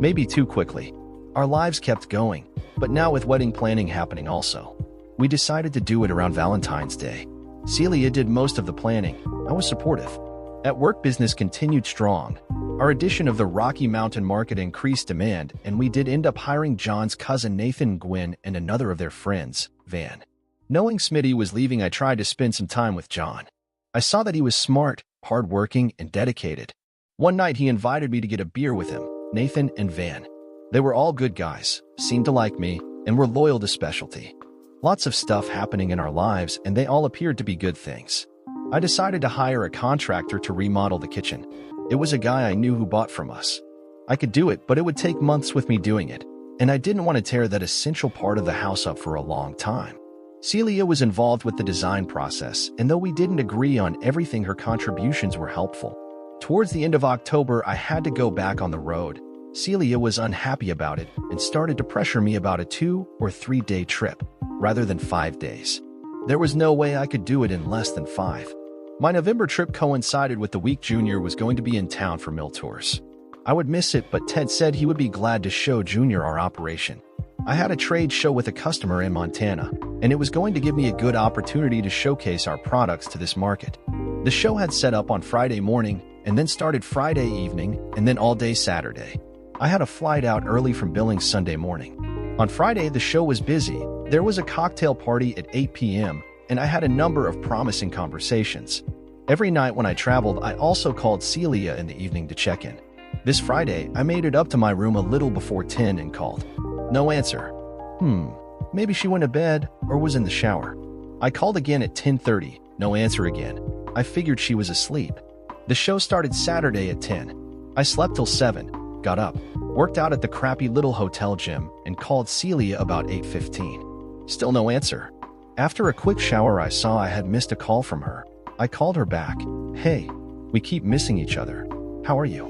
Maybe too quickly. Our lives kept going, but now with wedding planning happening also. We decided to do it around Valentine's Day. Celia did most of the planning. I was supportive. At work, business continued strong. Our edition of the Rocky Mountain Market increased demand, and we did end up hiring John's cousin Nathan Gwynn and another of their friends, Van. Knowing Smitty was leaving, I tried to spend some time with John. I saw that he was smart, hardworking, and dedicated. One night he invited me to get a beer with him, Nathan and Van. They were all good guys, seemed to like me, and were loyal to specialty. Lots of stuff happening in our lives, and they all appeared to be good things. I decided to hire a contractor to remodel the kitchen. It was a guy I knew who bought from us. I could do it, but it would take months with me doing it, and I didn't want to tear that essential part of the house up for a long time. Celia was involved with the design process, and though we didn't agree on everything, her contributions were helpful. Towards the end of October, I had to go back on the road. Celia was unhappy about it and started to pressure me about a 2 or 3 day trip, rather than 5 days. There was no way I could do it in less than 5. My November trip coincided with the week Junior was going to be in town for mill tours. I would miss it, but Ted said he would be glad to show Junior our operation. I had a trade show with a customer in Montana, and it was going to give me a good opportunity to showcase our products to this market. The show had set up on Friday morning, and then started Friday evening, and then all day Saturday. I had a flight out early from Billings Sunday morning. On Friday, the show was busy. There was a cocktail party at 8 p.m., and I had a number of promising conversations. Every night when I traveled, I also called Celia in the evening to check in. This Friday, I made it up to my room a little before 10 and called. No answer. Maybe she went to bed or was in the shower. I called again at 10:30. No answer again. I figured she was asleep. The show started Saturday at 10. I slept till 7, got up, worked out at the crappy little hotel gym, and called Celia about 8:15. Still no answer. After a quick shower, I saw I had missed a call from her. I called her back. Hey, we keep missing each other. How are you?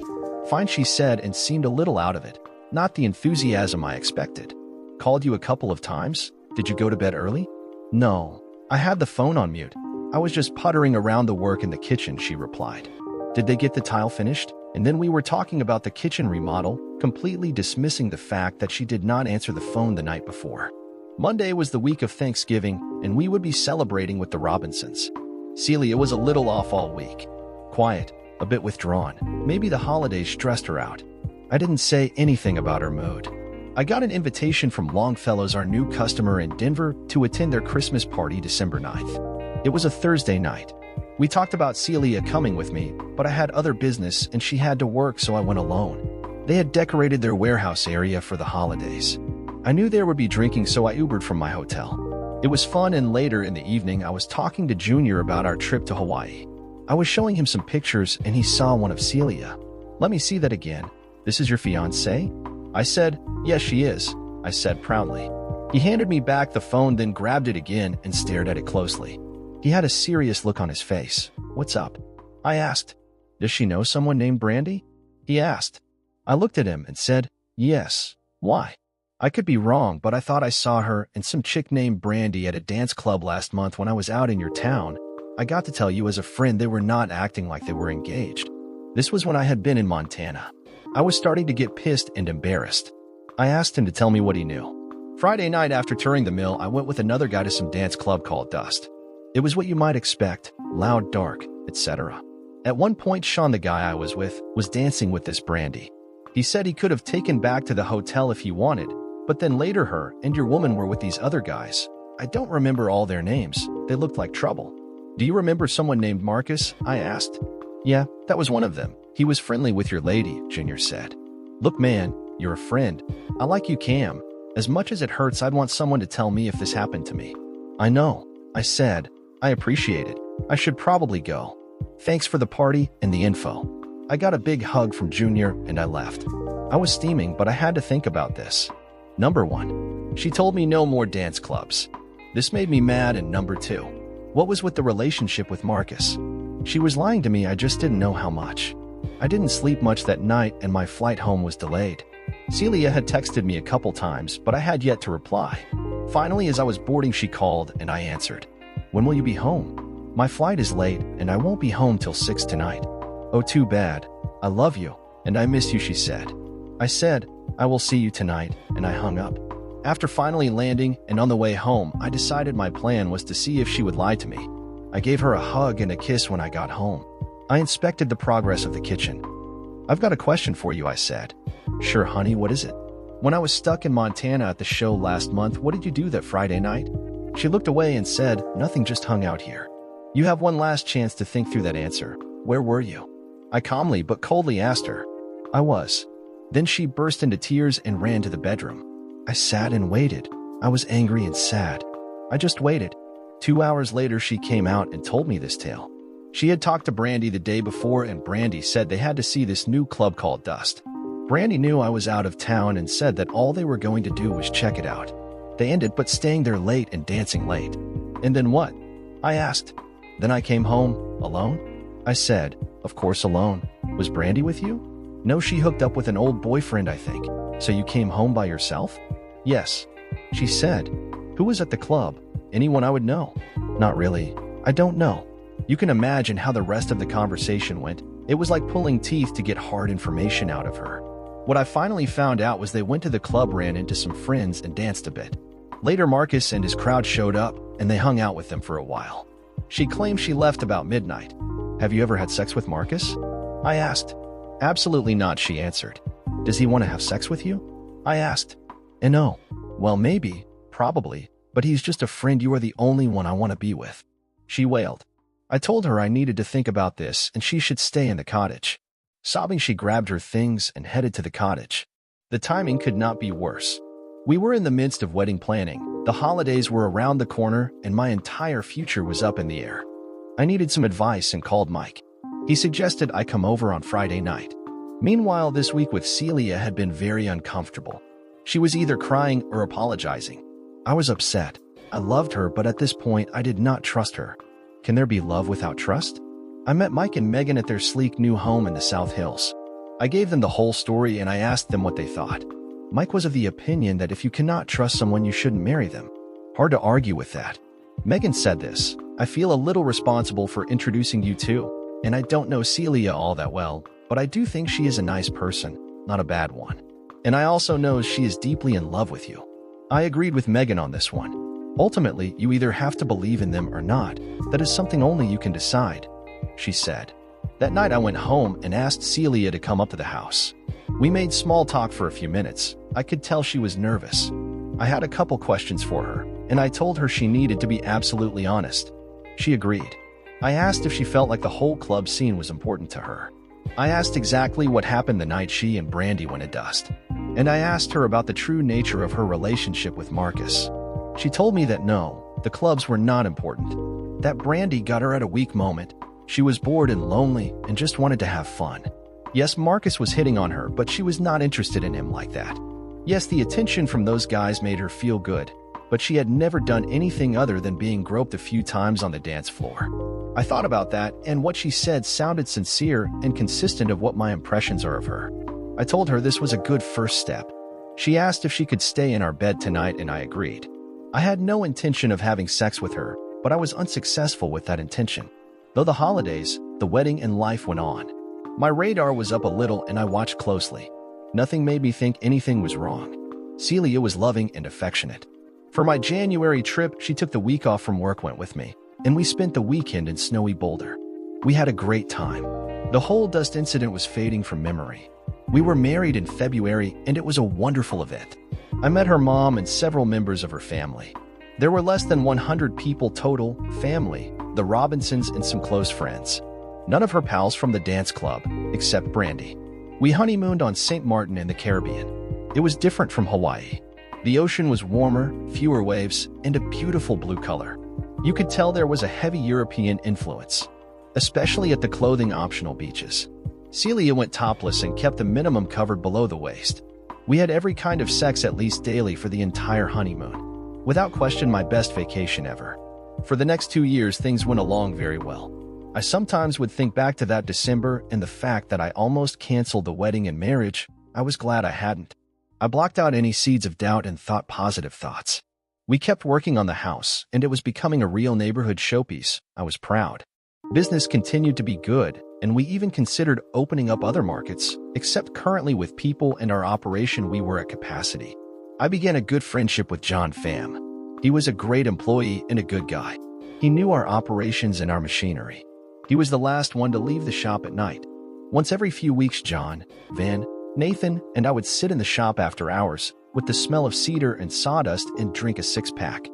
Fine, she said, and seemed a little out of it. Not the enthusiasm I expected. Called you a couple of times? Did you go to bed early? No. I had the phone on mute. I was just puttering around the work in the kitchen, she replied. Did they get the tile finished? And then we were talking about the kitchen remodel, completely dismissing the fact that she did not answer the phone the night before. Monday was the week of Thanksgiving, and we would be celebrating with the Robinsons. Celia was a little off all week. Quiet, a bit withdrawn. Maybe the holidays stressed her out. I didn't say anything about her mood. I got an invitation from Longfellow's, our new customer in Denver, to attend their Christmas party December 9th. It was a Thursday night. We talked about Celia coming with me, but I had other business and she had to work, so I went alone. They had decorated their warehouse area for the holidays. I knew there would be drinking, so I Ubered from my hotel. It was fun, and later in the evening I was talking to Junior about our trip to Hawaii. I was showing him some pictures and he saw one of Celia. Let me see that again. This is your fiancée? I said, yes, she is, I said proudly. He handed me back the phone, then grabbed it again and stared at it closely. He had a serious look on his face. What's up? I asked. Does she know someone named Brandy? He asked. I looked at him and said, yes. Why? I could be wrong, but I thought I saw her and some chick named Brandy at a dance club last month when I was out in your town. I got to tell you, as a friend, they were not acting like they were engaged. This was when I had been in Montana. I was starting to get pissed and embarrassed. I asked him to tell me what he knew. Friday night after touring the mill, I went with another guy to some dance club called Dust. It was what you might expect, loud, dark, etc. At one point, Sean, the guy I was with, was dancing with this Brandy. He said he could have taken back to the hotel if he wanted, but then later her and your woman were with these other guys. I don't remember all their names. They looked like trouble. Do you remember someone named Marcus? I asked. Yeah, that was one of them. He was friendly with your lady, Junior said. Look, man, you're a friend. I like you, Cam. As much as it hurts, I'd want someone to tell me if this happened to me. I know, I said. I appreciate it. I should probably go. Thanks for the party and the info. I got a big hug from Junior and I left. I was steaming, but I had to think about this. Number 1. She told me no more dance clubs. This made me mad. And number 2. What was with the relationship with Marcus? She was lying to me, I just didn't know how much. I didn't sleep much that night and my flight home was delayed. Celia had texted me a couple times, but I had yet to reply. Finally, as I was boarding, she called and I answered. When will you be home? My flight is late and I won't be home till 6 tonight. Oh, too bad. I love you and I miss you, she said. I said, I will see you tonight, and I hung up. After finally landing and on the way home, I decided my plan was to see if she would lie to me. I gave her a hug and a kiss when I got home. I inspected the progress of the kitchen. I've got a question for you, I said. Sure, honey, what is it? When I was stuck in Montana at the show last month, what did you do that Friday night? She looked away and said, nothing, just hung out here. You have one last chance to think through that answer. Where were you? I calmly but coldly asked her. I was. Then she burst into tears and ran to the bedroom. I sat and waited. I was angry and sad. I just waited. 2 hours later, she came out and told me this tale. She had talked to Brandy the day before, and Brandy said they had to see this new club called Dust. Brandy knew I was out of town and said that all they were going to do was check it out. They ended up staying there late and dancing late. And then what? I asked. Then I came home, alone? I said, of course alone. Was Brandy with you? No, she hooked up with an old boyfriend, I think. So you came home by yourself? Yes. She said. Who was at the club? Anyone I would know? Not really. I don't know. You can imagine how the rest of the conversation went. It was like pulling teeth to get hard information out of her. What I finally found out was they went to the club, ran into some friends, and danced a bit. Later, Marcus and his crowd showed up, and they hung out with them for a while. She claimed she left about midnight. Have you ever had sex with Marcus? I asked. Absolutely not, she answered. Does he want to have sex with you? I asked. No. Well, maybe, probably, but he's just a friend. You are the only one I want to be with. She wailed. I told her I needed to think about this and she should stay in the cottage. Sobbing, she grabbed her things and headed to the cottage. The timing could not be worse. We were in the midst of wedding planning. The holidays were around the corner and my entire future was up in the air. I needed some advice and called Mike. He suggested I come over on Friday night. Meanwhile, this week with Celia had been very uncomfortable. She was either crying or apologizing. I was upset. I loved her, but at this point, I did not trust her. Can there be love without trust? I met Mike and Megan at their sleek new home in the South Hills. I gave them the whole story and I asked them what they thought. Mike was of the opinion that if you cannot trust someone, you shouldn't marry them. Hard to argue with that. Megan said this. I feel a little responsible for introducing you to, and I don't know Celia all that well, but I do think she is a nice person, not a bad one. And I also know she is deeply in love with you. I agreed with Megan on this one. Ultimately, you either have to believe in them or not. That is something only you can decide, she said. That night I went home and asked Celia to come up to the house. We made small talk for a few minutes. I could tell she was nervous. I had a couple questions for her, and I told her she needed to be absolutely honest. She agreed. I asked if she felt like the whole club scene was important to her. I asked exactly what happened the night she and Brandy went at Dust. And I asked her about the true nature of her relationship with Marcus. She told me that no, the clubs were not important. That Brandy got her at a weak moment. She was bored and lonely and just wanted to have fun. Yes, Marcus was hitting on her, but she was not interested in him like that. Yes, the attention from those guys made her feel good, but she had never done anything other than being groped a few times on the dance floor. I thought about that, and what she said sounded sincere and consistent of what my impressions are of her. I told her this was a good first step. She asked if she could stay in our bed tonight, and I agreed. I had no intention of having sex with her, but I was unsuccessful with that intention. Though the holidays, the wedding, and life went on. My radar was up a little and I watched closely. Nothing made me think anything was wrong. Celia was loving and affectionate. For my January trip, she took the week off from work, went with me, and we spent the weekend in snowy Boulder. We had a great time. The whole Dust incident was fading from memory. We were married in February and it was a wonderful event. I met her mom and several members of her family. There were less than 100 people total, family, the Robinsons, and some close friends. None of her pals from the dance club, except Brandy. We honeymooned on St. Martin in the Caribbean. It was different from Hawaii. The ocean was warmer, fewer waves, and a beautiful blue color. You could tell there was a heavy European influence, especially at the clothing-optional beaches. Celia went topless and kept the minimum covered below the waist. We had every kind of sex at least daily for the entire honeymoon. Without question, my best vacation ever. For the next 2 years, things went along very well. I sometimes would think back to that December and the fact that I almost canceled the wedding and marriage. I was glad I hadn't. I blocked out any seeds of doubt and thought positive thoughts. We kept working on the house, and it was becoming a real neighborhood showpiece. I was proud. Business continued to be good, and we even considered opening up other markets, except currently with people and our operation we were at capacity. I began a good friendship with John Pham. He was a great employee and a good guy. He knew our operations and our machinery. He was the last one to leave the shop at night. Once every few weeks, John, Van, Nathan, and I would sit in the shop after hours with the smell of cedar and sawdust and drink a six-pack.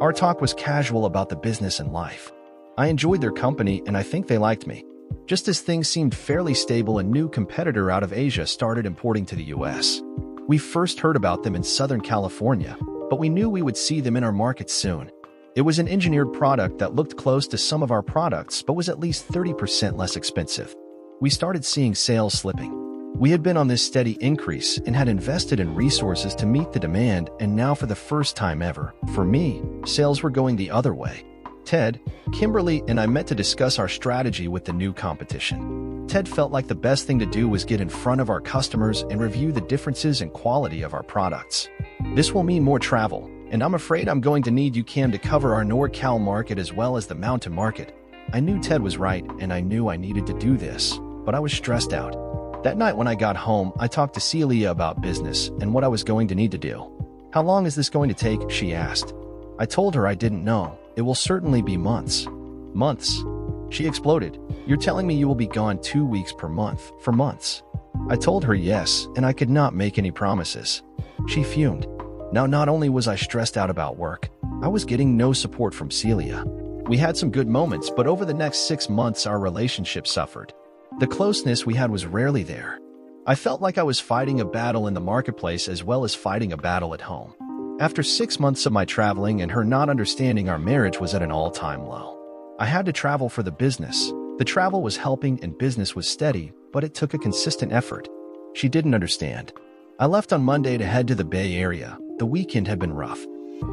Our talk was casual about the business and life. I enjoyed their company, and I think they liked me. Just as things seemed fairly stable, a new competitor out of Asia started importing to the US. We first heard about them in Southern California, but we knew we would see them in our market soon. It was an engineered product that looked close to some of our products but was at least 30% less expensive. We started seeing sales slipping. We had been on this steady increase and had invested in resources to meet the demand, and now for the first time ever, for me, sales were going the other way. Ted, Kimberly, and I met to discuss our strategy with the new competition. Ted felt like the best thing to do was get in front of our customers and review the differences in quality of our products. This will mean more travel, and I'm afraid I'm going to need you, Cam, to cover our NorCal market as well as the mountain market. I knew Ted was right, and I knew I needed to do this, but I was stressed out. That night when I got home, I talked to Celia about business and what I was going to need to do. "How long is this going to take?" she asked. I told her I didn't know. "It will certainly be months." "Months?" She exploded. "You're telling me you will be gone 2 weeks per month, for months?" I told her yes, and I could not make any promises. She fumed. Now, not only was I stressed out about work, I was getting no support from Celia. We had some good moments, but over the next 6 months our relationship suffered. The closeness we had was rarely there. I felt like I was fighting a battle in the marketplace as well as fighting a battle at home. After 6 months of my traveling and her not understanding, our marriage was at an all-time low. I had to travel for the business. The travel was helping and business was steady, but it took a consistent effort. She didn't understand. I left on Monday to head to the Bay Area. The weekend had been rough.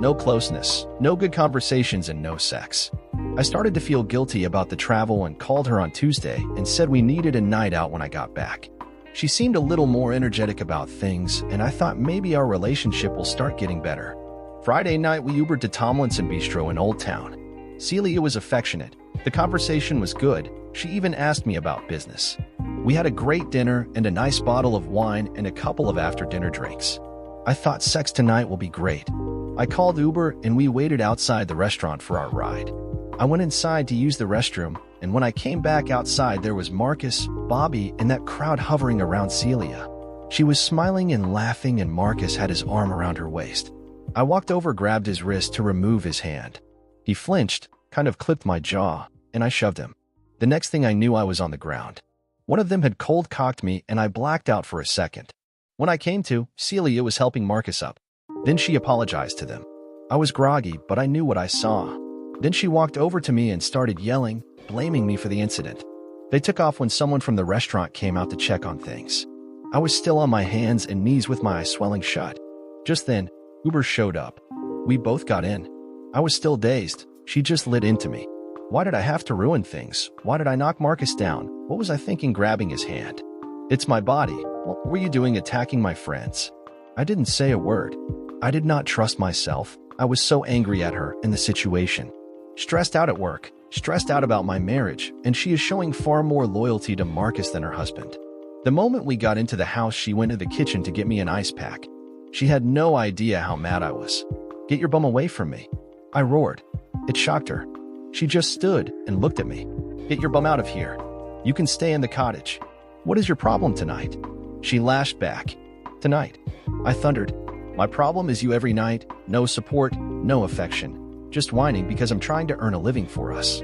No closeness, no good conversations, and no sex. I started to feel guilty about the travel and called her on Tuesday and said we needed a night out when I got back. She seemed a little more energetic about things, and I thought maybe our relationship will start getting better. Friday night, we Ubered to Tomlinson Bistro in Old Town. Celia was affectionate. The conversation was good. She even asked me about business. We had a great dinner and a nice bottle of wine and a couple of after-dinner drinks. I thought sex tonight will be great. I called Uber and we waited outside the restaurant for our ride. I went inside to use the restroom, and when I came back outside, there was Marcus, Bobby, and that crowd hovering around Celia. She was smiling and laughing, and Marcus had his arm around her waist. I walked over, grabbed his wrist to remove his hand. He flinched, kind of clipped my jaw, and I shoved him. The next thing I knew, I was on the ground. One of them had cold-cocked me, and I blacked out for a second. When I came to, Celia was helping Marcus up. Then she apologized to them. I was groggy, but I knew what I saw. Then she walked over to me and started yelling, blaming me for the incident. They took off when someone from the restaurant came out to check on things. I was still on my hands and knees with my eyes swelling shut. Just then, Uber showed up. We both got in. I was still dazed. She just lit into me. Why did I have to ruin things? Why did I knock Marcus down? What was I thinking grabbing his hand? It's my body. What were you doing attacking my friends? I didn't say a word. I did not trust myself. I was so angry at her and the situation. Stressed out at work, stressed out about my marriage, and she is showing far more loyalty to Marcus than her husband. The moment we got into the house, she went to the kitchen to get me an ice pack. She had no idea how mad I was. "Get your bum away from me," I roared. It shocked her. She just stood and looked at me. "Get your bum out of here. You can stay in the cottage. What is your problem tonight?" She lashed back. "Tonight?" I thundered. "My problem is you every night. No support, no affection. Just whining because I'm trying to earn a living for us."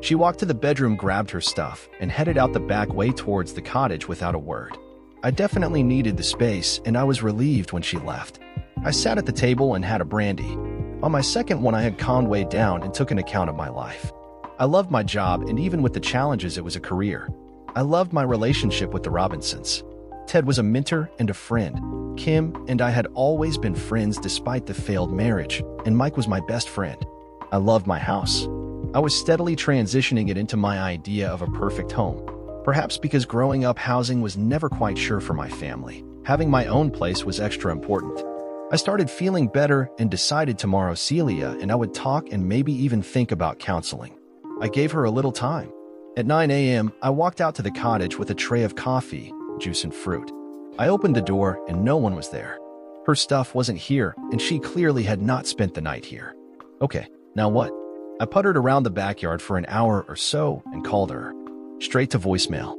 She walked to the bedroom, grabbed her stuff, and headed out the back way towards the cottage without a word. I definitely needed the space, and I was relieved when she left. I sat at the table and had a brandy. On my second one, I had calmed way down and took an account of my life. I loved my job, and even with the challenges, it was a career. I loved my relationship with the Robinsons. Ted was a mentor and a friend. Kim and I had always been friends despite the failed marriage, and Mike was my best friend. I loved my house. I was steadily transitioning it into my idea of a perfect home. Perhaps because growing up, housing was never quite sure for my family. Having my own place was extra important. I started feeling better and decided tomorrow Celia and I would talk and maybe even think about counseling. I gave her a little time. At 9 a.m., I walked out to the cottage with a tray of coffee, juice, and fruit. I opened the door and no one was there. Her stuff wasn't here, and she clearly had not spent the night here. Okay, now what? I puttered around the backyard for an hour or so and called her. Straight to voicemail.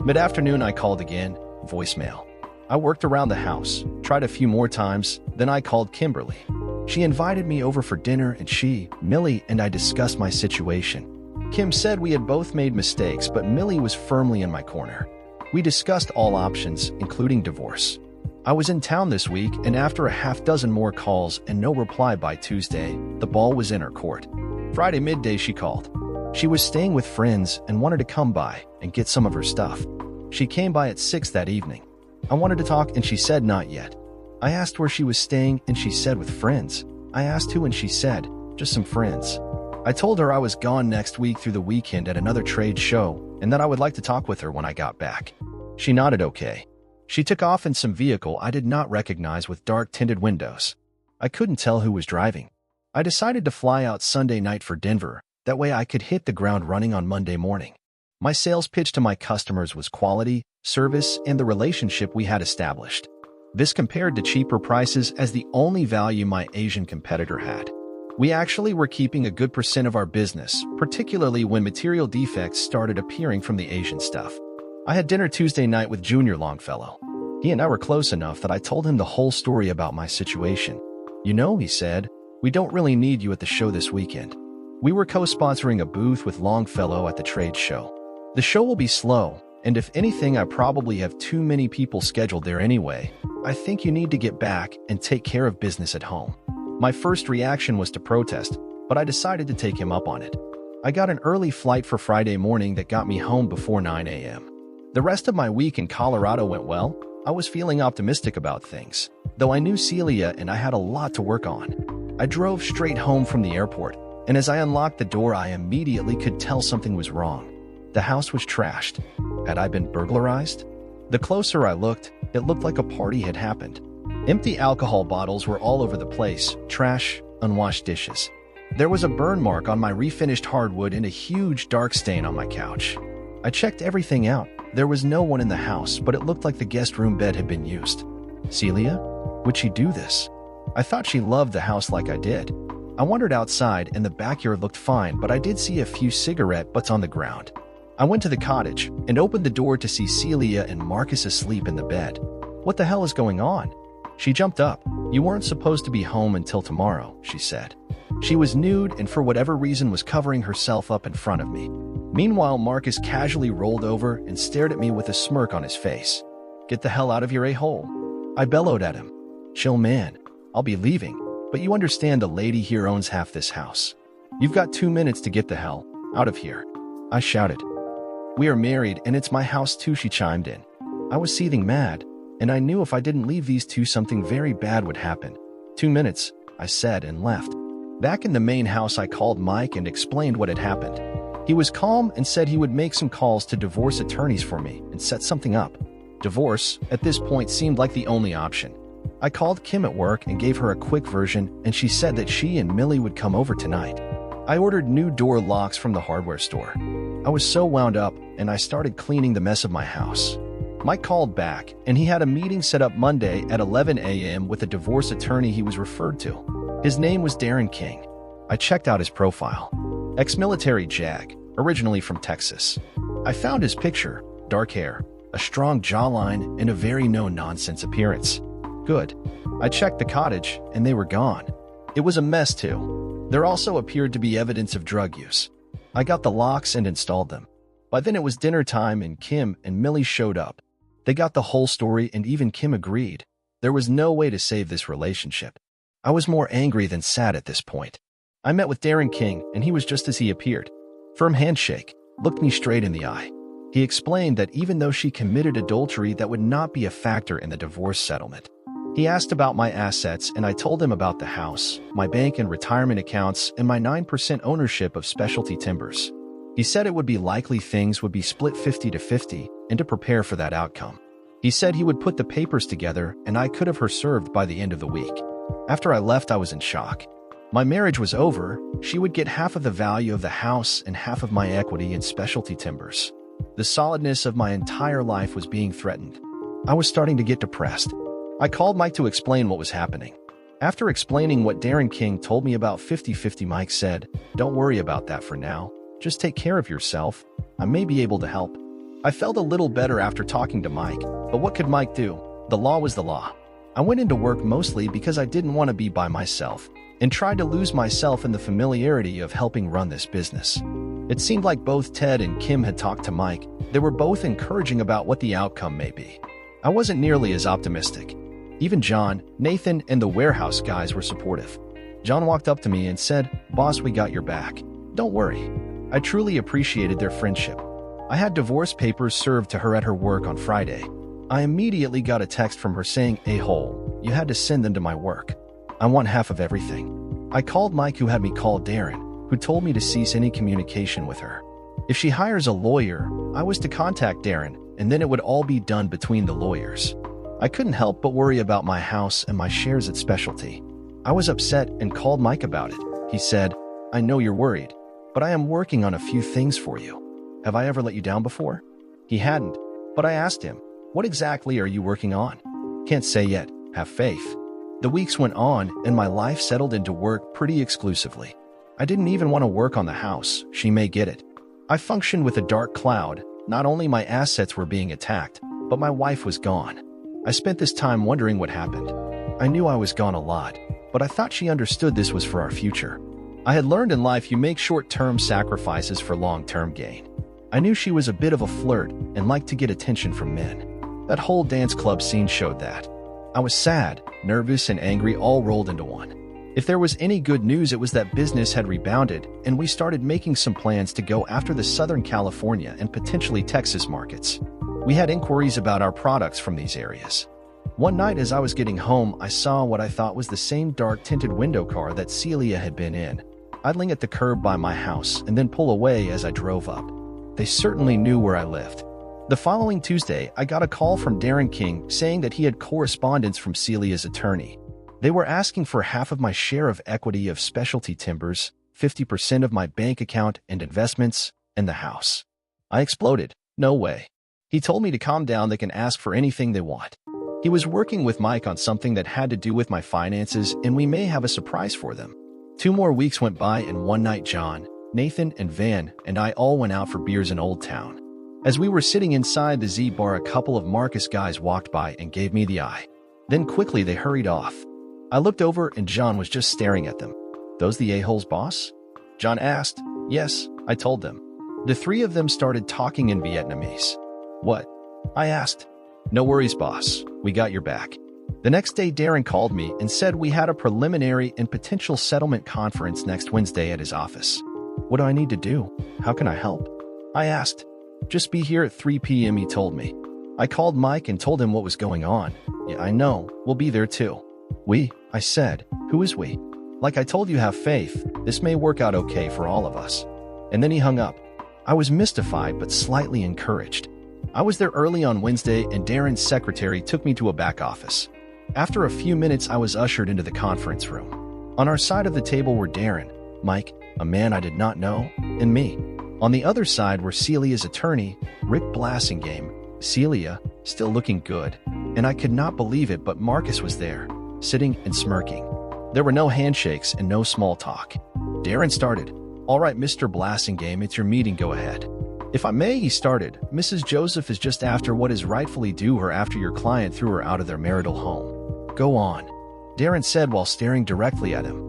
Mid-afternoon, I called again. Voicemail. I worked around the house, tried a few more times, then I called Kimberly. She invited me over for dinner and she, Millie, and I discussed my situation. Kim said we had both made mistakes, but Millie was firmly in my corner. We discussed all options, including divorce. I was in town this week, and after a half dozen more calls and no reply by Tuesday, the ball was in her court. Friday midday, she called. She was staying with friends and wanted to come by and get some of her stuff. She came by at 6 that evening. I wanted to talk, and she said not yet. I asked where she was staying, and she said with friends. I asked who, and she said, just some friends. I told her I was gone next week through the weekend at another trade show and that I would like to talk with her when I got back. She nodded okay. She took off in some vehicle I did not recognize with dark tinted windows. I couldn't tell who was driving. I decided to fly out Sunday night for Denver. That way I could hit the ground running on Monday morning. My sales pitch to my customers was quality, service, and the relationship we had established. This compared to cheaper prices as the only value my Asian competitor had. We actually were keeping a good % of our business, particularly when material defects started appearing from the Asian stuff. I had dinner Tuesday night with Junior Longfellow. He and I were close enough that I told him the whole story about my situation. You know, he said, we don't really need you at the show this weekend. We were co-sponsoring a booth with Longfellow at the trade show. The show will be slow, and if anything, I probably have too many people scheduled there anyway. I think you need to get back and take care of business at home. My first reaction was to protest, but I decided to take him up on it. I got an early flight for Friday morning that got me home before 9 a.m. The rest of my week in Colorado went well. I was feeling optimistic about things, though I knew Celia and I had a lot to work on. I drove straight home from the airport, and as I unlocked the door, I immediately could tell something was wrong. The house was trashed. Had I been burglarized? The closer I looked, it looked like a party had happened. Empty alcohol bottles were all over the place, trash, unwashed dishes. There was a burn mark on my refinished hardwood and a huge dark stain on my couch. I checked everything out. There was no one in the house, but it looked like the guest room bed had been used. Celia? Would she do this? I thought she loved the house like I did. I wandered outside and the backyard looked fine, but I did see a few cigarette butts on the ground. I went to the cottage and opened the door to see Celia and Marcus asleep in the bed. What the hell is going on? She jumped up. You weren't supposed to be home until tomorrow, she said. She was nude and for whatever reason was covering herself up in front of me. Meanwhile, Marcus casually rolled over and stared at me with a smirk on his face. Get the hell out of here, a-hole. I bellowed at him. Chill, man. I'll be leaving, but you understand the lady here owns half this house. You've got 2 minutes to get the hell out of here. I shouted. We are married and it's my house too, she chimed in. I was seething mad, and I knew if I didn't leave these two, something very bad would happen. 2 minutes, I said and left. Back in the main house, I called Mike and explained what had happened. He was calm and said he would make some calls to divorce attorneys for me and set something up. Divorce, at this point, seemed like the only option. I called Kim at work and gave her a quick version, and she said that she and Millie would come over tonight. I ordered new door locks from the hardware store. I was so wound up, and I started cleaning the mess of my house. Mike called back, and he had a meeting set up Monday at 11 a.m. with a divorce attorney he was referred to. His name was Darren King. I checked out his profile. Ex-military JAG, originally from Texas. I found his picture, dark hair, a strong jawline, and a very no-nonsense appearance. Good. I checked the cottage, and they were gone. It was a mess, too. There also appeared to be evidence of drug use. I got the locks and installed them. By then it was dinner time, and Kim and Millie showed up. They got the whole story, and even Kim agreed. There was no way to save this relationship. I was more angry than sad at this point. I met with Darren King, and he was just as he appeared. Firm handshake, looked me straight in the eye. He explained that even though she committed adultery, that would not be a factor in the divorce settlement. He asked about my assets, and I told him about the house, my bank and retirement accounts, and my 9% ownership of Specialty Timbers. He said it would be likely things would be split 50-50, and to prepare for that outcome. He said he would put the papers together, and I could have her served by the end of the week. After I left, I was in shock. My marriage was over. She would get half of the value of the house and half of my equity in Specialty Timbers. The solidness of my entire life was being threatened. I was starting to get depressed. I called Mike to explain what was happening. After explaining what Darren King told me about 50-50, Mike said, "Don't worry about that for now. Just take care of yourself. I may be able to help." I felt a little better after talking to Mike, but what could Mike do? The law was the law. I went into work mostly because I didn't want to be by myself and tried to lose myself in the familiarity of helping run this business. It seemed like both Ted and Kim had talked to Mike. They were both encouraging about what the outcome may be. I wasn't nearly as optimistic. Even John, Nathan, and the warehouse guys were supportive. John walked up to me and said, "Boss, we got your back. Don't worry." I truly appreciated their friendship. I had divorce papers served to her at her work on Friday. I immediately got a text from her saying, "A-hole, you had to send them to my work. I want half of everything." I called Mike, who had me call Darren, who told me to cease any communication with her. If she hires a lawyer, I was to contact Darren, and then it would all be done between the lawyers. I couldn't help but worry about my house and my shares at Specialty. I was upset and called Mike about it. He said, "I know you're worried, but I am working on a few things for you. Have I ever let you down before?" He hadn't, but I asked him, "What exactly are you working on?" "Can't say yet. Have faith." The weeks went on, and my life settled into work pretty exclusively. I didn't even want to work on the house. She may get it. I functioned with a dark cloud. Not only my assets were being attacked, but my wife was gone. I spent this time wondering what happened. I knew I was gone a lot, but I thought she understood this was for our future. I had learned in life you make short-term sacrifices for long-term gain. I knew she was a bit of a flirt and liked to get attention from men. That whole dance club scene showed that. I was sad, nervous, and angry all rolled into one. If there was any good news, it was that business had rebounded, and we started making some plans to go after the Southern California and potentially Texas markets. We had inquiries about our products from these areas. One night as I was getting home, I saw what I thought was the same dark-tinted window car that Celia had been in, idling at the curb by my house and then pull away as I drove up. They certainly knew where I lived. The following Tuesday, I got a call from Darren King saying that he had correspondence from Celia's attorney. They were asking for half of my share of equity of Specialty Timbers, 50% of my bank account and investments, and the house. I exploded. No way. He told me to calm down. They can ask for anything they want. He was working with Mike on something that had to do with my finances, and we may have a surprise for them. 2 more weeks went by, and one night John, Nathan, and Van and I all went out for beers in Old Town. As we were sitting inside the Z Bar, a couple of Marcus guys walked by and gave me the eye. Then quickly they hurried off. I looked over and John was just staring at them. "Those the a-holes, boss?" John asked. "Yes," I told them. The 3 of them started talking in Vietnamese. "What?" I asked. "No worries, boss. We got your back." The next day, Darren called me and said we had a preliminary and potential settlement conference next Wednesday at his office. "What do I need to do? How can I help?" I asked. "Just be here at 3 p.m., he told me. I called Mike and told him what was going on. "Yeah, I know. We'll be there too." "We?" I said. "Who is we?" "Like I told you, have faith. This may work out okay for all of us." And then he hung up. I was mystified but slightly encouraged. I was there early on Wednesday, and Darren's secretary took me to a back office. After a few minutes, I was ushered into the conference room. On our side of the table were Darren, Mike, a man I did not know, and me. On the other side were Celia's attorney, Rick Blassingame, Celia, still looking good, and I could not believe it, but Marcus was there, sitting and smirking. There were no handshakes and no small talk. Darren started. "All right, Mr. Blassingame, it's your meeting, go ahead." "If I may," he started, "Mrs. Joseph is just after what is rightfully due her after your client threw her out of their marital home." "Go on," Darren said while staring directly at him.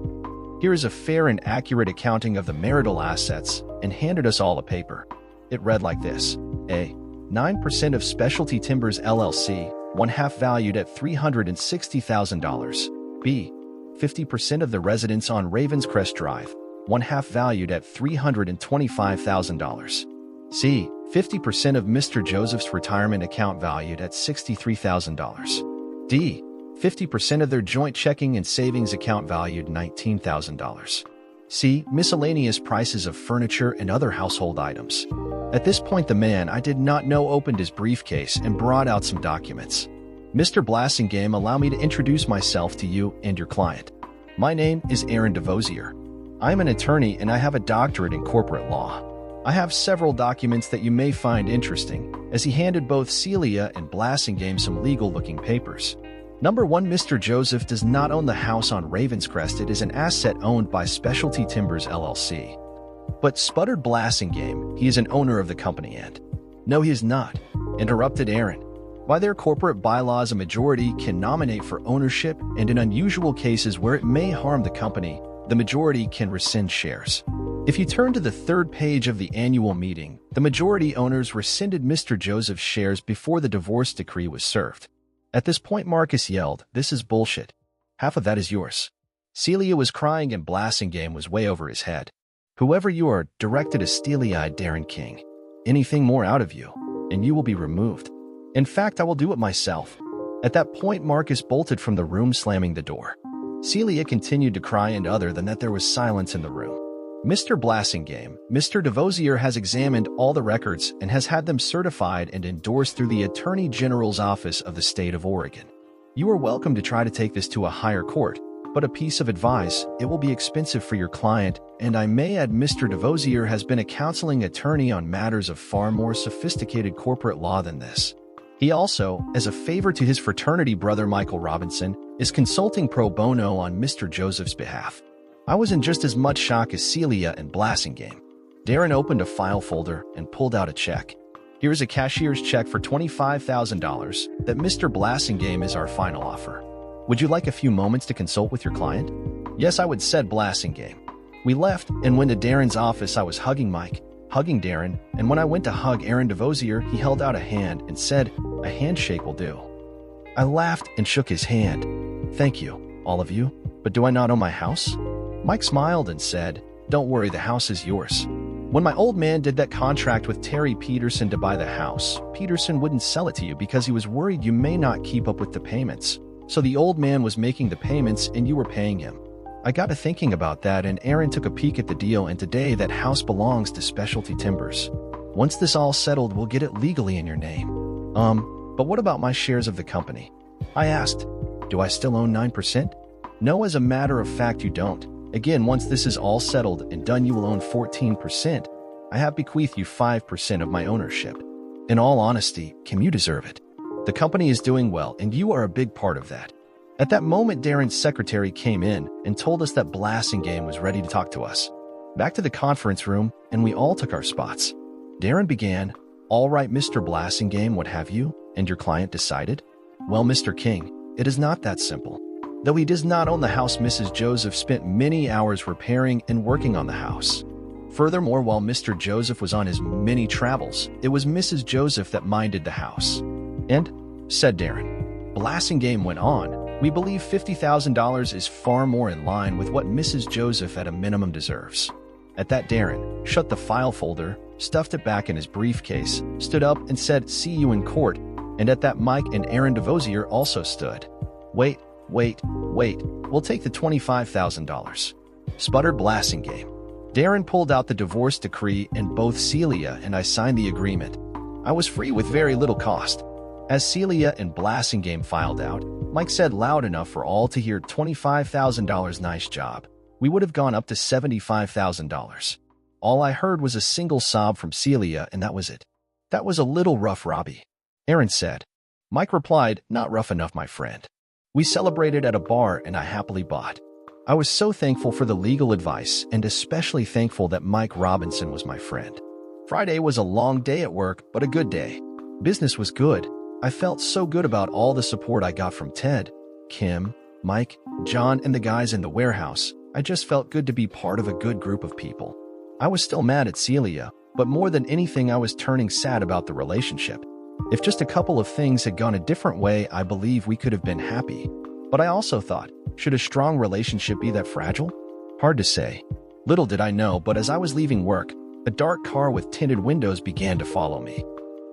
"Here is a fair and accurate accounting of the marital assets," and handed us all a paper. It read like this: A. 9% of Specialty Timbers LLC, one half valued at $360,000. B. 50% of the residents on Ravenscrest Drive, one half valued at $325,000. C. 50% of Mr. Joseph's retirement account valued at $63,000. D. 50% of their joint checking and savings account valued $19,000. C. Miscellaneous prices of furniture and other household items. At this point, the man I did not know opened his briefcase and brought out some documents. Mr. Blassingame, allow me to introduce myself to you and your client. My name is Aaron DeVosier. I am an attorney and I have a doctorate in corporate law. I have several documents that you may find interesting, as he handed both Celia and Blassingame some legal-looking papers. Number 1. Mr. Joseph does not own the house on Ravenscrest. It is an asset owned by Specialty Timbers LLC. But sputtered Blassingame, he is an owner of the company and... No, he is not, interrupted Aaron. By their corporate bylaws, a majority can nominate for ownership, and in unusual cases where it may harm the company, the majority can rescind shares. If you turn to the third page of the annual meeting, the majority owners rescinded Mr. Joseph's shares before the divorce decree was served. At this point, Marcus yelled, "This is bullshit. Half of that is yours." Celia was crying and Blassingame was way over his head. "Whoever you are," directed a steely-eyed Darren King, "anything more out of you, and you will be removed. In fact, I will do it myself." At that point, Marcus bolted from the room, slamming the door. Celia continued to cry, and other than that, there was silence in the room. Mr. Blassingame, Mr. DeVosier has examined all the records and has had them certified and endorsed through the Attorney General's Office of the State of Oregon. You are welcome to try to take this to a higher court, but a piece of advice, it will be expensive for your client, and I may add Mr. DeVosier has been a counseling attorney on matters of far more sophisticated corporate law than this. He also, as a favor to his fraternity brother Michael Robinson, is consulting pro bono on Mr. Joseph's behalf. I was in just as much shock as Celia and Blassingame. Darren opened a file folder and pulled out a check. "Here's a cashier's check for $25,000 that Mr. Blassingame is our final offer. Would you like a few moments to consult with your client?" "Yes, I would," said Blassingame. We left and went to Darren's office. I was hugging Mike, hugging Darren, and when I went to hug Aaron DeVosier, he held out a hand and said, "A handshake will do." I laughed and shook his hand. "Thank you, all of you, but do I not own my house?" Mike smiled and said, "Don't worry, the house is yours. When my old man did that contract with Terry Peterson to buy the house, Peterson wouldn't sell it to you because he was worried you may not keep up with the payments. So the old man was making the payments and you were paying him. I got to thinking about that, and Aaron took a peek at the deal, and today that house belongs to Specialty Timbers. Once this all settled, we'll get it legally in your name." But what about my shares of the company?" I asked. "Do I still own 9%? "No, as a matter of fact, you don't. Again, once this is all settled and done, you will own 14%. I have bequeathed you 5% of my ownership. In all honesty, Kim, you deserve it. The company is doing well, and you are a big part of that." At that moment, Darren's secretary came in and told us that Blassingame was ready to talk to us. Back to the conference room, and we all took our spots. Darren began, "All right, Mr. Blassingame, what have you and your client decided?" "Well, Mr. King, it is not that simple. Though he does not own the house, Mrs. Joseph spent many hours repairing and working on the house. Furthermore, while Mr. Joseph was on his many travels, it was Mrs. Joseph that minded the house." "And," said Darren. Blassingame went on, "We believe $50,000 is far more in line with what Mrs. Joseph at a minimum deserves." At that, Darren shut the file folder, stuffed it back in his briefcase, stood up and said, "See you in court." And at that, Mike and Aaron DeVosier also stood. Wait, we'll take the $25,000. Sputtered Blassingame. Darren pulled out the divorce decree, and both Celia and I signed the agreement. I was free with very little cost. As Celia and Blassingame filed out, Mike said loud enough for all to hear, $25,000, nice job. We would have gone up to $75,000. All I heard was a single sob from Celia, and that was it. "That was a little rough, Robbie," Aaron said. Mike replied, "Not rough enough, my friend." We celebrated at a bar, and I happily bought. I was so thankful for the legal advice, and especially thankful that Mike Robinson was my friend. Friday was a long day at work, but a good day. Business was good. I felt so good about all the support I got from Ted, Kim, Mike, John, and the guys in the warehouse. I just felt good to be part of a good group of people. I was still mad at Celia, but more than anything, I was turning sad about the relationship. If just a couple of things had gone a different way, I believe we could have been happy. But I also thought, should a strong relationship be that fragile? Hard to say. Little did I know, but as I was leaving work, a dark car with tinted windows began to follow me.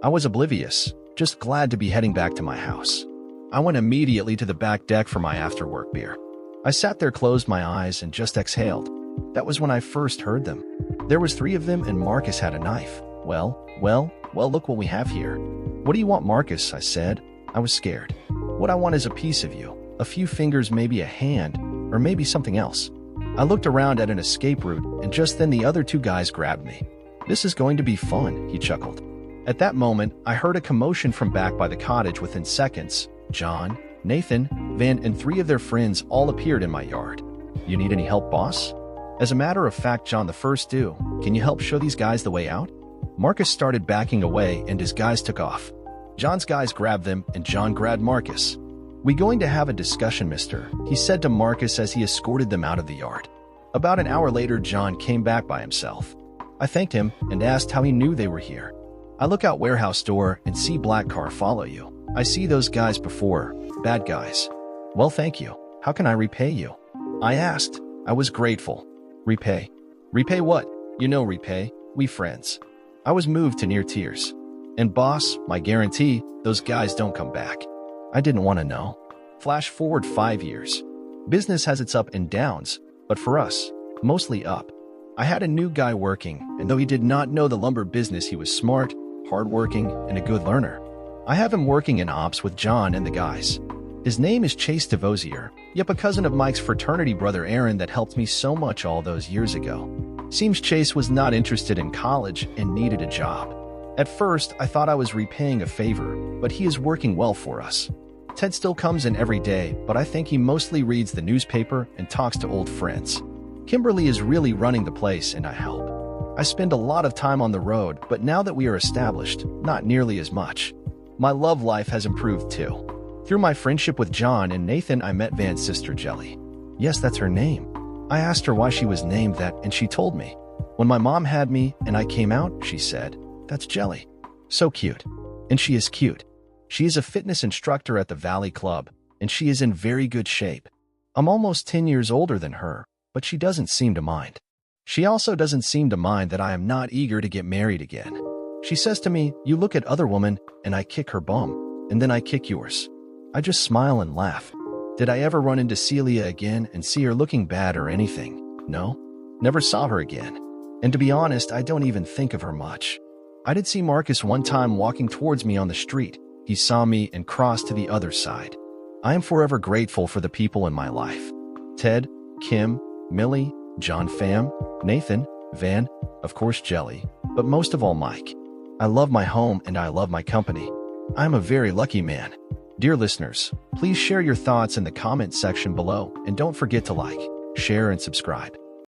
I was oblivious, just glad to be heading back to my house. I went immediately to the back deck for my after-work beer. I sat there, closed my eyes, and just exhaled. That was when I first heard them. There was 3 of them, and Marcus had a knife. Well, look what we have here. What do you want, Marcus? I said. I was scared. What I want is a piece of you. A few fingers, maybe a hand, or maybe something else. I looked around at an escape route, and just then the other 2 guys grabbed me. This is going to be fun, he chuckled. At that moment, I heard a commotion from back by the cottage. Within seconds, John, Nathan, Van, and 3 of their friends all appeared in my yard. You need any help, boss? As a matter of fact, John, the first do. Can you help show these guys the way out? Marcus started backing away, and his guys took off. John's guys grabbed them, and John grabbed Marcus. We going to have a discussion, mister, he said to Marcus as he escorted them out of the yard. About an hour later, John came back by himself. I thanked him and asked how he knew they were here. I look out warehouse door and see black car follow you. I see those guys before, bad guys. Well, thank you. How can I repay you? I asked. I was grateful. Repay? Repay what? You know, repay. We friends. I was moved to near tears. And boss, my guarantee, those guys don't come back. I didn't want to know. Flash forward 5 years. Business has its up and downs, but for us, mostly up. I had a new guy working, and though he did not know the lumber business, he was smart, hardworking, and a good learner. I have him working in ops with John and the guys. His name is Chase DeVosier, yep, a cousin of Mike's fraternity brother Aaron that helped me so much all those years ago. Seems Chase was not interested in college and needed a job. At first, I thought I was repaying a favor, but he is working well for us. Ted still comes in every day, but I think he mostly reads the newspaper and talks to old friends. Kimberly is really running the place, and I help. I spend a lot of time on the road, but now that we are established, not nearly as much. My love life has improved too. Through my friendship with John and Nathan, I met Van's sister, Jelly. Yes, that's her name. I asked her why she was named that, and she told me. When my mom had me and I came out, she said, "That's Jelly." So cute. And she is cute. She is a fitness instructor at the Valley Club, and she is in very good shape. I'm almost 10 years older than her, but she doesn't seem to mind. She also doesn't seem to mind that I am not eager to get married again. She says to me, "You look at other women," and I kick her bum, and then I kick yours. I just smile and laugh. Did I ever run into Celia again and see her looking bad or anything? No. Never saw her again. And to be honest, I don't even think of her much. I did see Marcus one time walking towards me on the street. He saw me and crossed to the other side. I am forever grateful for the people in my life. Ted, Kim, Millie, John Pham, Nathan, Van, of course Jelly, but most of all Mike. I love my home and I love my company. I am a very lucky man. Dear listeners, please share your thoughts in the comment section below and don't forget to like, share, and subscribe.